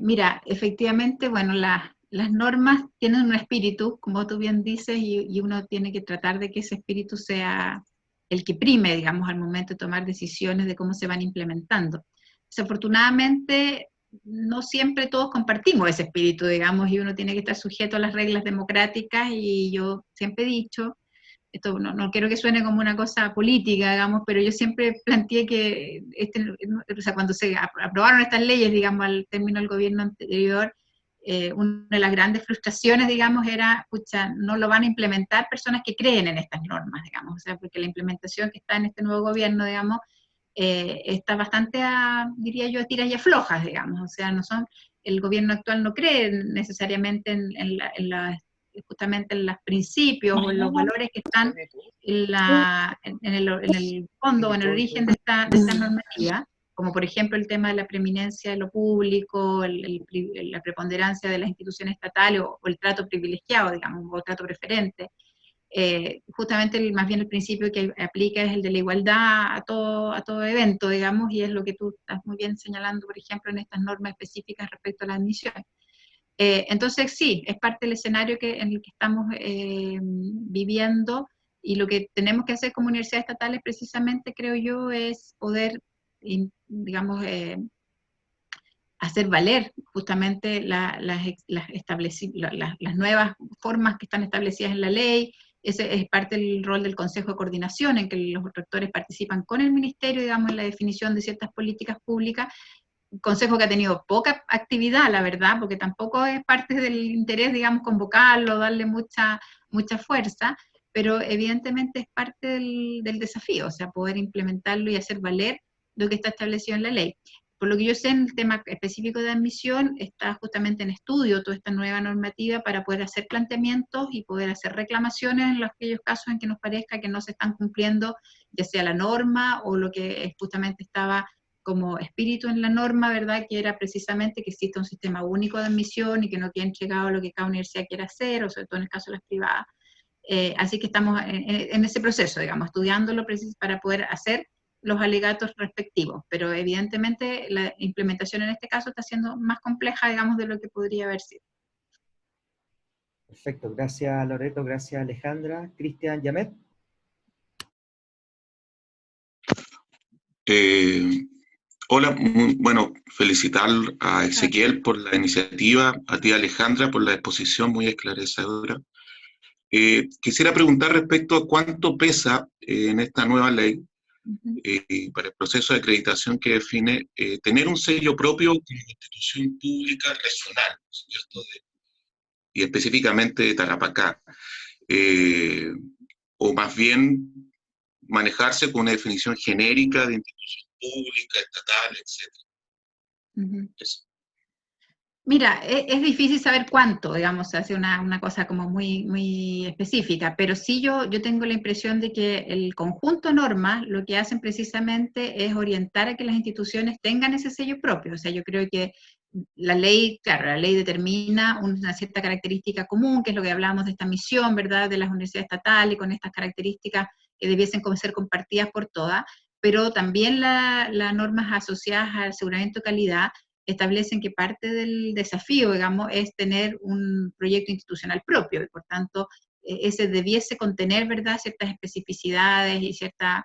Mira, efectivamente, bueno, las normas tienen un espíritu, como tú bien dices, y uno tiene que tratar de que ese espíritu sea el que prime, digamos, al momento de tomar decisiones de cómo se van implementando. Desafortunadamente, no siempre todos compartimos ese espíritu, digamos, y uno tiene que estar sujeto a las reglas democráticas, y yo siempre he dicho, esto no quiero que suene como una cosa política, digamos, pero yo siempre planteé que, o sea, cuando se aprobaron estas leyes, digamos, al término del gobierno anterior, una de las grandes frustraciones, digamos, era, pucha, no lo van a implementar personas que creen en estas normas, digamos, o sea, porque la implementación que está en este nuevo gobierno, digamos, está bastante, diría yo, a tiras y aflojas, digamos, o sea, el gobierno actual no cree necesariamente justamente en los principios o en los valores que están en el fondo o en el origen de esta normativa, como por ejemplo el tema de la preeminencia de lo público, la preponderancia de las instituciones estatales, o el trato privilegiado, digamos, o el trato preferente. Justamente más bien el principio que aplica es el de la igualdad a todo evento, digamos, y es lo que tú estás muy bien señalando, por ejemplo, en estas normas específicas respecto a la admisión. Entonces sí, es parte del escenario en el que estamos viviendo, y lo que tenemos que hacer como universidades estatales precisamente, creo yo, es poder, digamos, hacer valer justamente las nuevas formas que están establecidas en la ley. Ese es parte del rol del Consejo de Coordinación, en que los rectores participan con el Ministerio, digamos, en la definición de ciertas políticas públicas. Un consejo que ha tenido poca actividad, la verdad, porque tampoco es parte del interés, digamos, convocarlo, darle mucha fuerza, pero evidentemente es parte del desafío, o sea, poder implementarlo y hacer valer lo que está establecido en la ley. Por lo que yo sé, en el tema específico de admisión, está justamente en estudio toda esta nueva normativa para poder hacer planteamientos y poder hacer reclamaciones en aquellos casos en que nos parezca que no se están cumpliendo, ya sea la norma o lo que justamente estaba como espíritu en la norma, ¿verdad?, que era precisamente que exista un sistema único de admisión y que no quede entregado lo que cada universidad quiera hacer, o sobre todo en el caso de las privadas. Así que estamos en ese proceso, digamos, estudiándolo para poder hacer los alegatos respectivos, pero evidentemente la implementación en este caso está siendo más compleja, digamos, de lo que podría haber sido. Perfecto, gracias Loreto, gracias Alejandra. Cristian Yamet. Hola, bueno, felicitar a Ezequiel por la iniciativa, a ti Alejandra por la exposición muy esclarecedora. Quisiera preguntar respecto a cuánto pesa en esta nueva ley, para el proceso de acreditación que define tener un sello propio como institución pública regional, ¿cierto? Y específicamente de Tarapacá, o más bien manejarse con una definición genérica de institución pública, estatal, etc. Eso. Mira, es difícil saber cuánto, digamos, se hace una cosa como muy específica, pero sí yo tengo la impresión de que el conjunto de normas lo que hacen precisamente es orientar a que las instituciones tengan ese sello propio. O sea, yo creo que la ley, claro, la ley determina una cierta característica común, que es lo que hablábamos de esta misión, ¿verdad?, de las universidades estatales, con estas características que debiesen ser compartidas por todas, pero también las normas asociadas al aseguramiento de calidad establecen que parte del desafío, digamos, es tener un proyecto institucional propio, y por tanto, ese debiese contener, ¿verdad?, ciertas especificidades y ciertas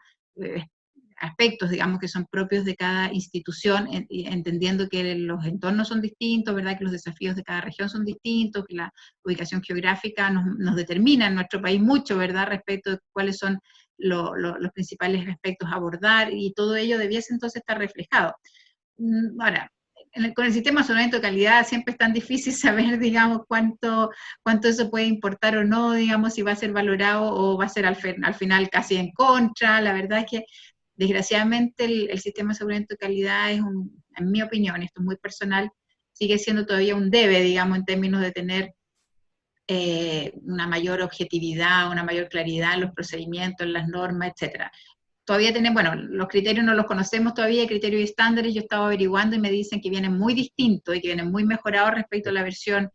aspectos, digamos, que son propios de cada institución, entendiendo que los entornos son distintos, ¿verdad? Que los desafíos de cada región son distintos, que la ubicación geográfica nos determina en nuestro país mucho, ¿verdad? Respecto de cuáles son los principales aspectos a abordar, y todo ello debiese entonces estar reflejado. Ahora, con el sistema de aseguramiento de calidad siempre es tan difícil saber, digamos, cuánto eso puede importar o no, digamos, si va a ser valorado o va a ser al final casi en contra. La verdad es que, desgraciadamente, el sistema de aseguramiento de calidad es en mi opinión, esto es muy personal, sigue siendo todavía un debe, digamos, en términos de tener una mayor objetividad, una mayor claridad en los procedimientos, en las normas, etcétera. Todavía tenemos, bueno, los criterios no los conocemos todavía, criterios y estándares, yo estaba averiguando y me dicen que vienen muy distintos y que vienen muy mejorados respecto a la versión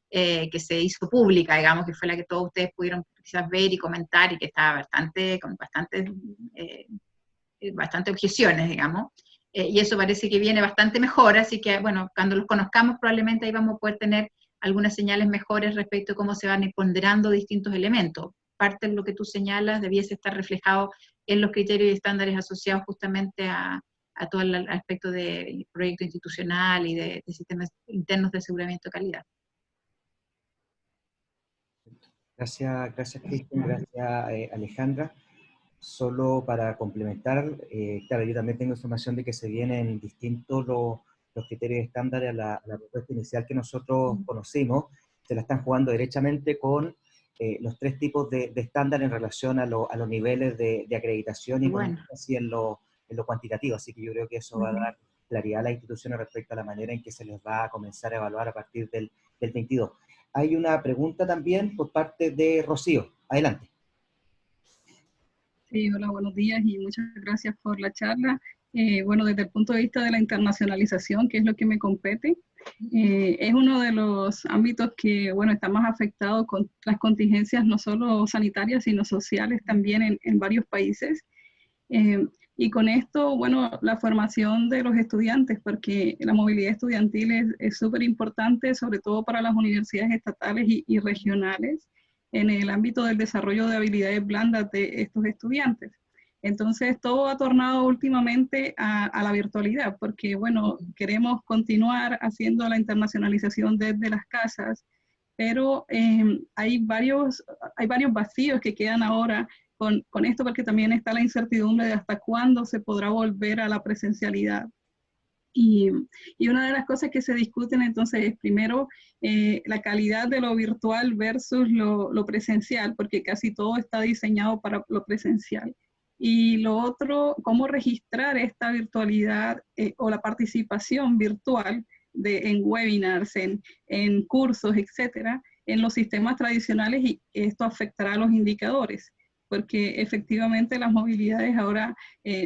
que se hizo pública, digamos, que fue la que todos ustedes pudieron quizás ver y comentar, y que estaba con bastante objeciones, digamos, y eso parece que viene bastante mejor, así que, bueno, cuando los conozcamos probablemente ahí vamos a poder tener algunas señales mejores respecto a cómo se van ponderando distintos elementos. Parte de lo que tú señalas debiese estar reflejado en los criterios y estándares asociados justamente a todo el aspecto de proyecto institucional y de sistemas internos de aseguramiento de calidad. Gracias Cristian, gracias Alejandra. Solo para complementar, claro, yo también tengo información de que se vienen distintos los criterios estándares a la propuesta inicial que nosotros conocimos. Se la están jugando derechamente con los 3 tipos de estándar en relación a los niveles de acreditación y bueno, así en lo cuantitativo. Así que yo creo que eso va a dar claridad a las instituciones respecto a la manera en que se les va a comenzar a evaluar a partir del 22. Hay una pregunta también por parte de Rocío. Adelante. Sí, hola, buenos días y muchas gracias por la charla. Bueno, desde el punto de vista de la internacionalización, que es lo que me compete, es uno de los ámbitos que, bueno, está más afectado con las contingencias no solo sanitarias, sino sociales también en varios países. Y con esto, bueno, la formación de los estudiantes, porque la movilidad estudiantil es súper importante, sobre todo para las universidades estatales y regionales, en el ámbito del desarrollo de habilidades blandas de estos estudiantes. Entonces, todo ha tornado últimamente a la virtualidad, porque, bueno, queremos continuar haciendo la internacionalización desde las casas, pero hay varios vacíos que quedan ahora con esto, porque también está la incertidumbre de hasta cuándo se podrá volver a la presencialidad. Y una de las cosas que se discuten entonces es primero la calidad de lo virtual versus lo presencial, porque casi todo está diseñado para lo presencial. Y lo otro, cómo registrar esta virtualidad o la participación virtual en webinars, en cursos, etcétera, en los sistemas tradicionales, y esto afectará a los indicadores, porque efectivamente las movilidades ahora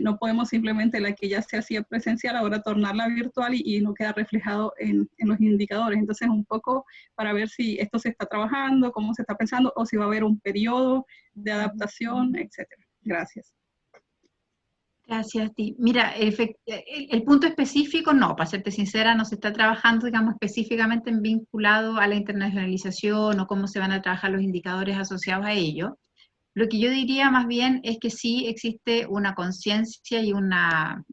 no podemos simplemente la que ya se hacía presencial, ahora tornarla virtual y no queda reflejado en los indicadores. Entonces, un poco para ver si esto se está trabajando, cómo se está pensando, o si va a haber un periodo de adaptación, etcétera. Gracias. Gracias a ti. Mira, el punto específico no, para serte sincera, no se está trabajando, digamos, específicamente vinculado a la internacionalización o cómo se van a trabajar los indicadores asociados a ello. Lo que yo diría más bien es que sí existe una conciencia y una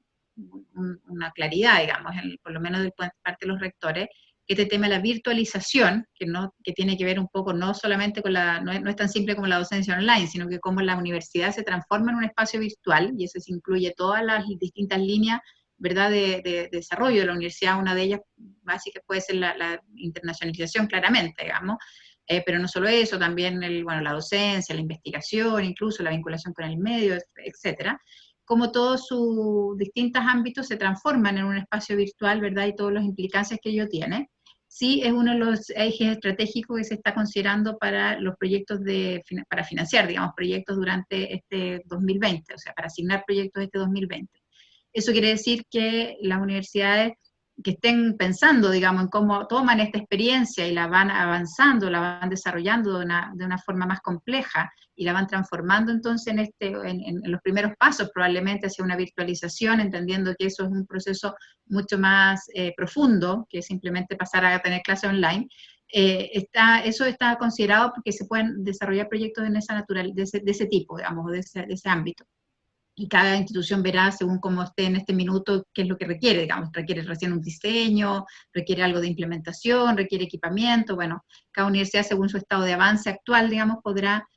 claridad, digamos, por lo menos de parte de los rectores, que este tema de la virtualización, que tiene que ver un poco no solamente con no es tan simple como la docencia online, sino que cómo la universidad se transforma en un espacio virtual, y eso se incluye todas las distintas líneas, ¿verdad?, de desarrollo de la universidad. Una de ellas básica puede ser la internacionalización, claramente, digamos. Pero no solo eso, también la docencia, la investigación, incluso la vinculación con el medio, etcétera. Como todos sus distintos ámbitos se transforman en un espacio virtual, ¿verdad? Y todas las implicancias que ello tiene. Sí, es uno de los ejes estratégicos que se está considerando para los proyectos para financiar, digamos, proyectos durante este 2020, o sea, para asignar proyectos de este 2020. Eso quiere decir que las universidades que estén pensando, digamos, en cómo toman esta experiencia y la van avanzando, la van desarrollando de una forma más compleja y la van transformando entonces en los primeros pasos probablemente hacia una virtualización, entendiendo que eso es un proceso mucho más profundo que simplemente pasar a tener clases online. Eso está considerado porque se pueden desarrollar proyectos de ese tipo, digamos, de ese ámbito. y cada institución verá según cómo esté en este minuto qué es lo que requiere, digamos, requiere recién un diseño, requiere algo de implementación, requiere equipamiento, bueno, cada universidad según su estado de avance actual, digamos, podrá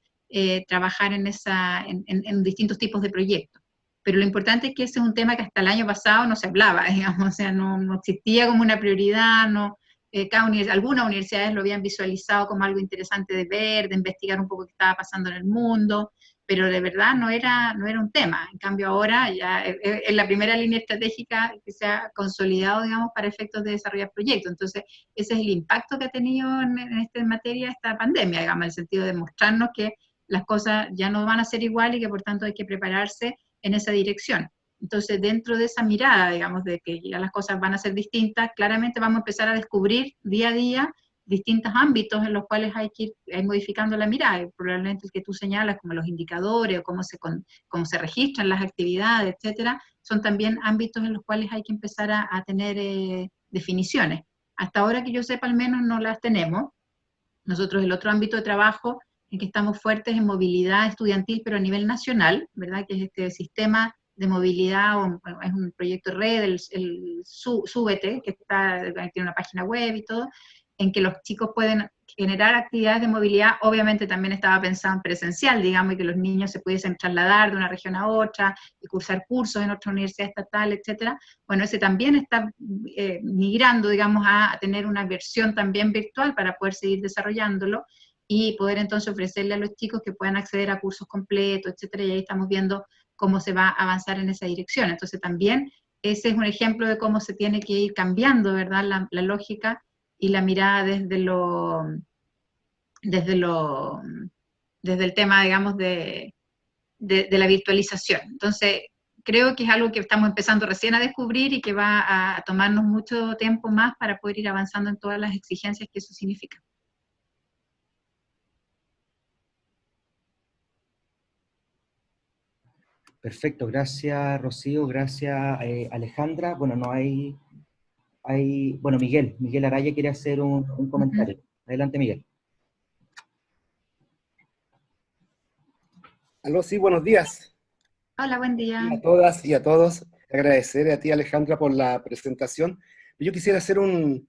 trabajar en distintos tipos de proyectos. Pero lo importante es que ese es un tema que hasta el año pasado no se hablaba, digamos, o sea, no existía como una prioridad, algunas universidades lo habían visualizado como algo interesante de ver, de investigar un poco qué estaba pasando en el mundo, pero de verdad no era un tema. En cambio ahora ya es la primera línea estratégica que se ha consolidado, digamos, para efectos de desarrollar proyectos. Entonces, ese es el impacto que ha tenido en esta materia esta pandemia, digamos, en el sentido de mostrarnos que las cosas ya no van a ser igual y que por tanto hay que prepararse en esa dirección. Entonces, dentro de esa mirada, digamos, de que ya las cosas van a ser distintas, claramente vamos a empezar a descubrir día a día distintos ámbitos en los cuales hay que ir modificando la mirada, y probablemente el que tú señalas, como los indicadores, o cómo se registran las actividades, etcétera, son también ámbitos en los cuales hay que empezar a tener definiciones. Hasta ahora que yo sepa, al menos no las tenemos. Nosotros el otro ámbito de trabajo en que estamos fuertes en movilidad estudiantil, pero a nivel nacional, ¿verdad? Que es este sistema de movilidad, es un proyecto red, el Súbete, que tiene una página web y todo, en que los chicos pueden generar actividades de movilidad. Obviamente también estaba pensado en presencial, digamos, y que los niños se pudiesen trasladar de una región a otra, y cursar cursos en otra universidad estatal, etcétera. Bueno, ese también está migrando, digamos, a tener una versión también virtual para poder seguir desarrollándolo, y poder entonces ofrecerle a los chicos que puedan acceder a cursos completos, etcétera, y ahí estamos viendo cómo se va a avanzar en esa dirección. Entonces también ese es un ejemplo de cómo se tiene que ir cambiando, ¿verdad?, la lógica y la mirada desde el tema, digamos, de la virtualización. Entonces, creo que es algo que estamos empezando recién a descubrir y que va a tomarnos mucho tiempo más para poder ir avanzando en todas las exigencias que eso significa. Perfecto, gracias Rocío, gracias Alejandra. Bueno, bueno, Miguel Araya quiere hacer un comentario. Adelante, Miguel. Aló, sí, buenos días. Hola, buen día. A todas y a todos. Agradecer a ti, Alejandra, por la presentación. Yo quisiera hacer un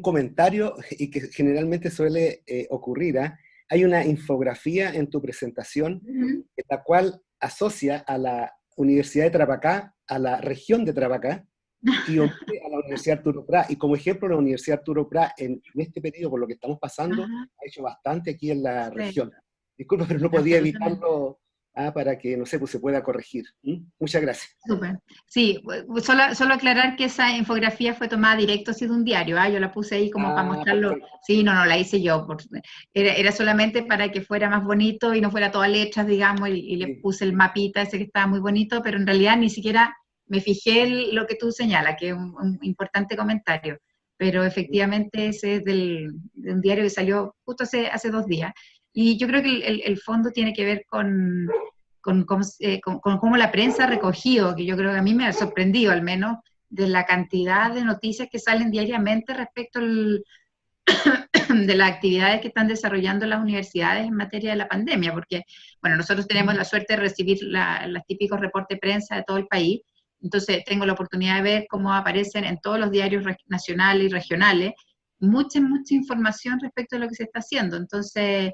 comentario, y que generalmente suele ocurrir. Hay una infografía en tu presentación, la cual asocia a la Universidad de Tarapacá, a la región de Tarapacá, y a la Universidad Arturo Prat. Y como ejemplo, la Universidad Arturo Prat, en este periodo, por lo que estamos pasando, ha hecho bastante aquí en la región. Disculpa, pero no podía evitarlo para que, no sé, pues se pueda corregir. Muchas gracias. Súper. Sí, solo aclarar que esa infografía fue tomada directo así de un diario, yo la puse ahí como para mostrarlo. Perfecto. Sí, no, la hice yo. Era solamente para que fuera más bonito y no fuera todas letras, digamos, y le puse el mapita ese que estaba muy bonito, pero en realidad ni siquiera me fijé en lo que tú señalas, que es un importante comentario. Pero efectivamente ese es de un diario que salió justo hace 2 días. Y yo creo que el fondo tiene que ver con cómo la prensa ha recogido, que yo creo que a mí me ha sorprendido al menos, de la cantidad de noticias que salen diariamente respecto de las actividades que están desarrollando las universidades en materia de la pandemia, porque, bueno, nosotros tenemos la suerte de recibir los típicos reportes de prensa de todo el país, entonces tengo la oportunidad de ver cómo aparecen en todos los diarios nacionales y regionales mucha información respecto a lo que se está haciendo. Entonces,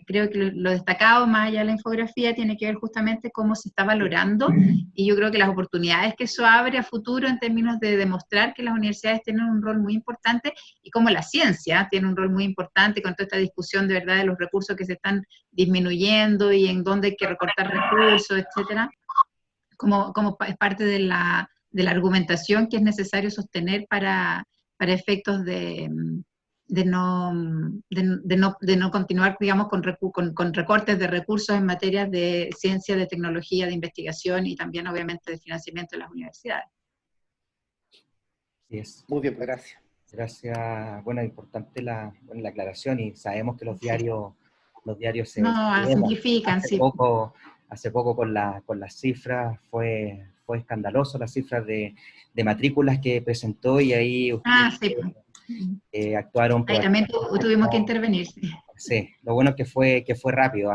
creo que lo destacado, más allá de la infografía, tiene que ver justamente cómo se está valorando, y yo creo que las oportunidades que eso abre a futuro en términos de demostrar que las universidades tienen un rol muy importante, y cómo la ciencia tiene un rol muy importante con toda esta discusión de verdad de los recursos que se están disminuyendo y en dónde hay que recortar recursos, etcétera, como es parte de la argumentación que es necesario sostener para efectos de no continuar, digamos, con recortes de recursos en materia de ciencia, de tecnología, de investigación y también, obviamente, de financiamiento de las universidades. Así es. Muy bien, gracias. Gracias. Bueno, importante la aclaración, y sabemos que los diarios se simplifican. Hace poco con las cifras fue escandaloso, las cifras de matrículas que presentó, y ahí actuaron. Ahí también tuvimos que intervenir. Sí, lo bueno es que fue rápido.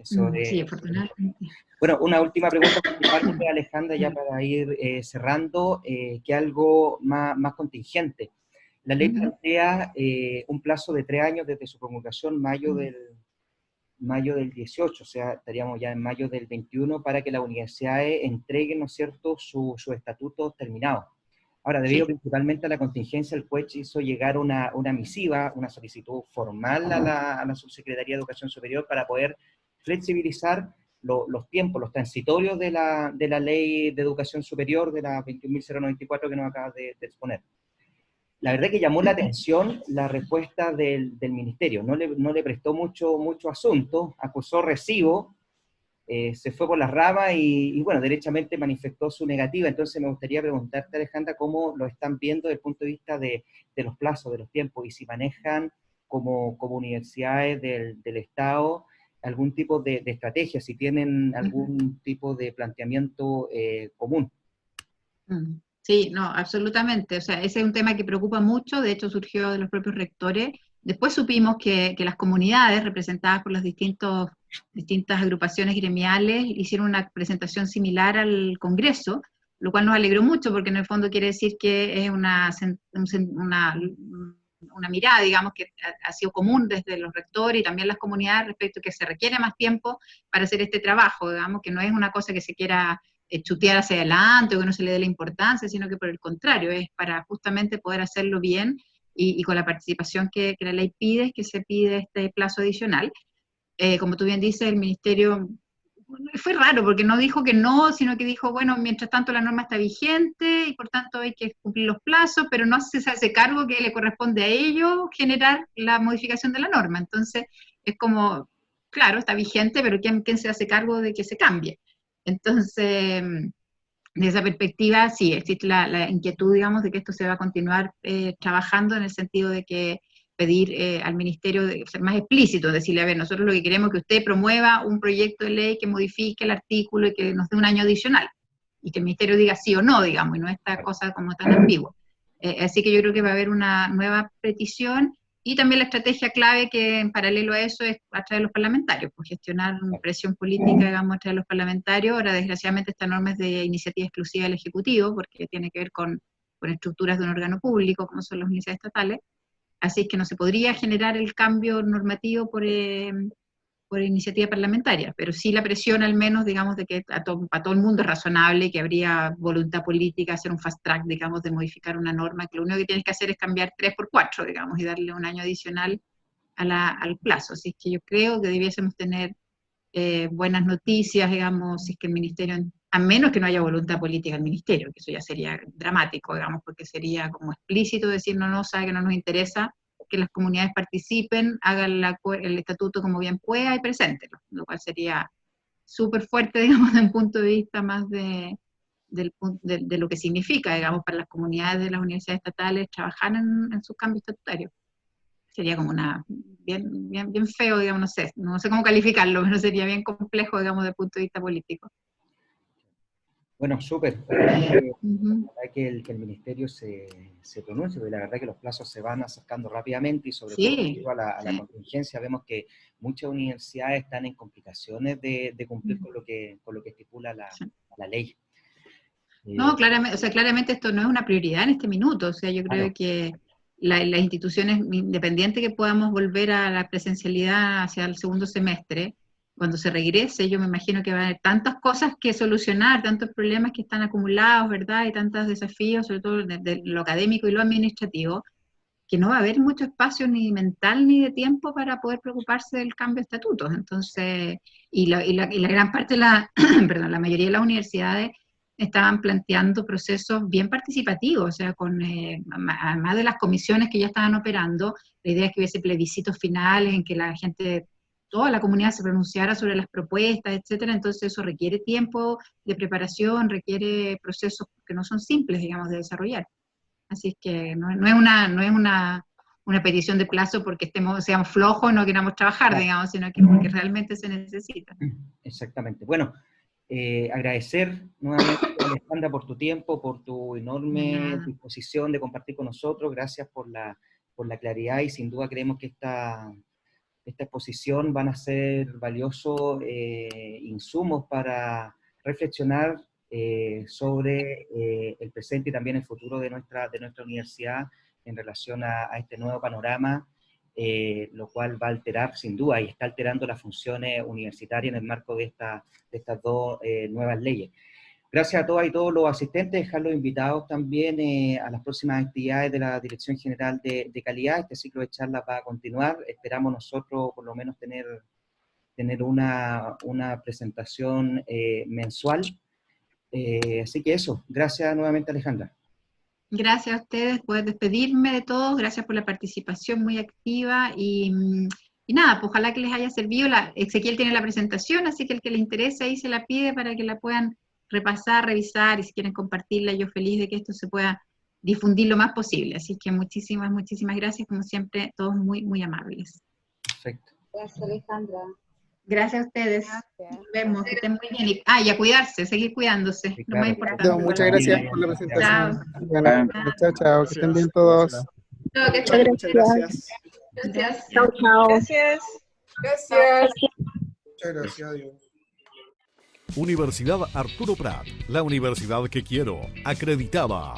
Sí, afortunadamente. Bueno, una última pregunta por mi parte, Alejandra, ya para ir cerrando, que algo más contingente. La ley plantea un plazo de 3 años desde su promulgación, mayo del 18, o sea, estaríamos ya en mayo del 21, para que las universidades entreguen, ¿no es cierto?, sus estatutos terminados. Ahora, debido principalmente a la contingencia, el CUECH hizo llegar una misiva, una solicitud formal a la Subsecretaría de Educación Superior para poder flexibilizar los tiempos, los transitorios de la Ley de Educación Superior, de la 21.094 que nos acabas de exponer. La verdad que llamó la atención la respuesta del ministerio, no le prestó mucho asunto, acusó recibo, se fue por las ramas y bueno, derechamente manifestó su negativa. Entonces me gustaría preguntarte, Alejandra, cómo lo están viendo desde el punto de vista de los plazos, de los tiempos, y si manejan como universidades del Estado algún tipo de estrategia, si tienen algún tipo de planteamiento común. Sí, no, absolutamente. O sea, ese es un tema que preocupa mucho, de hecho surgió de los propios rectores. Después supimos que las comunidades representadas por las distintas agrupaciones gremiales hicieron una presentación similar al Congreso, lo cual nos alegró mucho porque en el fondo quiere decir que es una mirada, digamos, que ha sido común desde los rectores y también las comunidades respecto a que se requiere más tiempo para hacer este trabajo, digamos, que no es una cosa que se quiera chutear hacia adelante o que no se le dé la importancia, sino que por el contrario, es para justamente poder hacerlo bien y con la participación que la ley pide, que se pide este plazo adicional. Como tú bien dices, el ministerio fue raro porque no dijo que no, sino que dijo, bueno, mientras tanto la norma está vigente y por tanto hay que cumplir los plazos, pero no se hace cargo que le corresponde a ellos generar la modificación de la norma. Entonces es como, claro, está vigente, pero ¿quién se hace cargo de que se cambie? Entonces, desde esa perspectiva, sí, existe la inquietud, digamos, de que esto se va a continuar trabajando en el sentido de que pedir al ministerio de ser más explícito, decirle, a ver, nosotros lo que queremos es que usted promueva un proyecto de ley que modifique el artículo y que nos dé un año adicional, y que el ministerio diga sí o no, digamos, y no esta cosa como tan ambigua. Así que yo creo que va a haber una nueva petición. Y también la estrategia clave que en paralelo a eso es a través de los parlamentarios, pues gestionar una presión política, digamos, a través de los parlamentarios. Ahora, desgraciadamente, esta norma es de iniciativa exclusiva del Ejecutivo, porque tiene que ver con estructuras de un órgano público, como son las universidades estatales. Así es que no se podría generar el cambio normativo por iniciativa parlamentaria, pero sí la presión al menos, digamos, de que a todo el mundo es razonable, que habría voluntad política, hacer un fast track, digamos, de modificar una norma, que lo único que tienes que hacer es cambiar 3 por 4, digamos, y darle un año adicional al plazo. Así es que yo creo que debiésemos tener buenas noticias, digamos, si es que el ministerio, a menos que no haya voluntad política del ministerio, que eso ya sería dramático, digamos, porque sería como explícito decir, no, sabe que no nos interesa que las comunidades participen, hagan el estatuto como bien pueda y preséntenlo, lo cual sería súper fuerte, digamos, desde un punto de vista más de lo que significa, digamos, para las comunidades de las universidades estatales trabajar en sus cambios estatutarios. Sería como bien feo, digamos, no sé cómo calificarlo, pero sería bien complejo, digamos, desde el punto de vista político. Bueno, súper. Que el ministerio se pronuncie, porque la verdad que los plazos se van acercando rápidamente y sobre todo debido a la contingencia vemos que muchas universidades están en complicaciones de cumplir con lo que estipula la ley. No, claramente esto no es una prioridad en este minuto, o sea, yo creo que las instituciones independientes que podamos volver a la presencialidad hacia el segundo semestre, cuando se regrese, yo me imagino que va a haber tantas cosas que solucionar, tantos problemas que están acumulados, ¿verdad? Y tantos desafíos, sobre todo de lo académico y lo administrativo, que no va a haber mucho espacio ni mental ni de tiempo para poder preocuparse del cambio de estatutos. Entonces, y la gran parte de perdón, la mayoría de las universidades estaban planteando procesos bien participativos, o sea, además de las comisiones que ya estaban operando, la idea es que hubiese plebiscitos finales en que la gente, toda la comunidad se pronunciara sobre las propuestas, etcétera. Entonces eso requiere tiempo de preparación, requiere procesos que no son simples, digamos, de desarrollar. Así es que no es una petición de plazo porque seamos flojos y no queramos trabajar, digamos, sino que porque realmente se necesita. Exactamente. Bueno, agradecer nuevamente, Alejandra, por tu tiempo, por tu enorme disposición de compartir con nosotros. Gracias por la claridad y sin duda creemos que esta exposición van a ser valiosos insumos para reflexionar sobre el presente y también el futuro de nuestra universidad en relación a este nuevo panorama, lo cual va a alterar sin duda y está alterando las funciones universitarias en el marco de estas dos nuevas leyes. Gracias a todas y todos los asistentes, dejarlos invitados también a las próximas actividades de la Dirección General de Calidad. Este ciclo de charlas va a continuar, esperamos nosotros por lo menos tener una presentación mensual. Así que eso, gracias nuevamente Alejandra. Gracias a ustedes, poder despedirme de todos, gracias por la participación muy activa y nada, pues ojalá que les haya servido. Ezequiel tiene la presentación, así que el que le interese ahí se la pide para que la puedan repasar, revisar, y si quieren compartirla, yo feliz de que esto se pueda difundir lo más posible. Así que muchísimas, muchísimas gracias, como siempre, todos muy, muy amables. Perfecto. Gracias, Alejandra. Gracias a ustedes. Gracias. Nos vemos, que estén muy bien. Y a cuidarse, seguir cuidándose, Sí, lo más claro. importante. No, muchas gracias por la presentación. Chao. Bueno, chao, chao, que estén bien todos. Chao, que Muchas gracias. Gracias. Chao, chao. Gracias. Muchas gracias, adiós. Universidad Arturo Prat, la universidad que quiero, acreditada.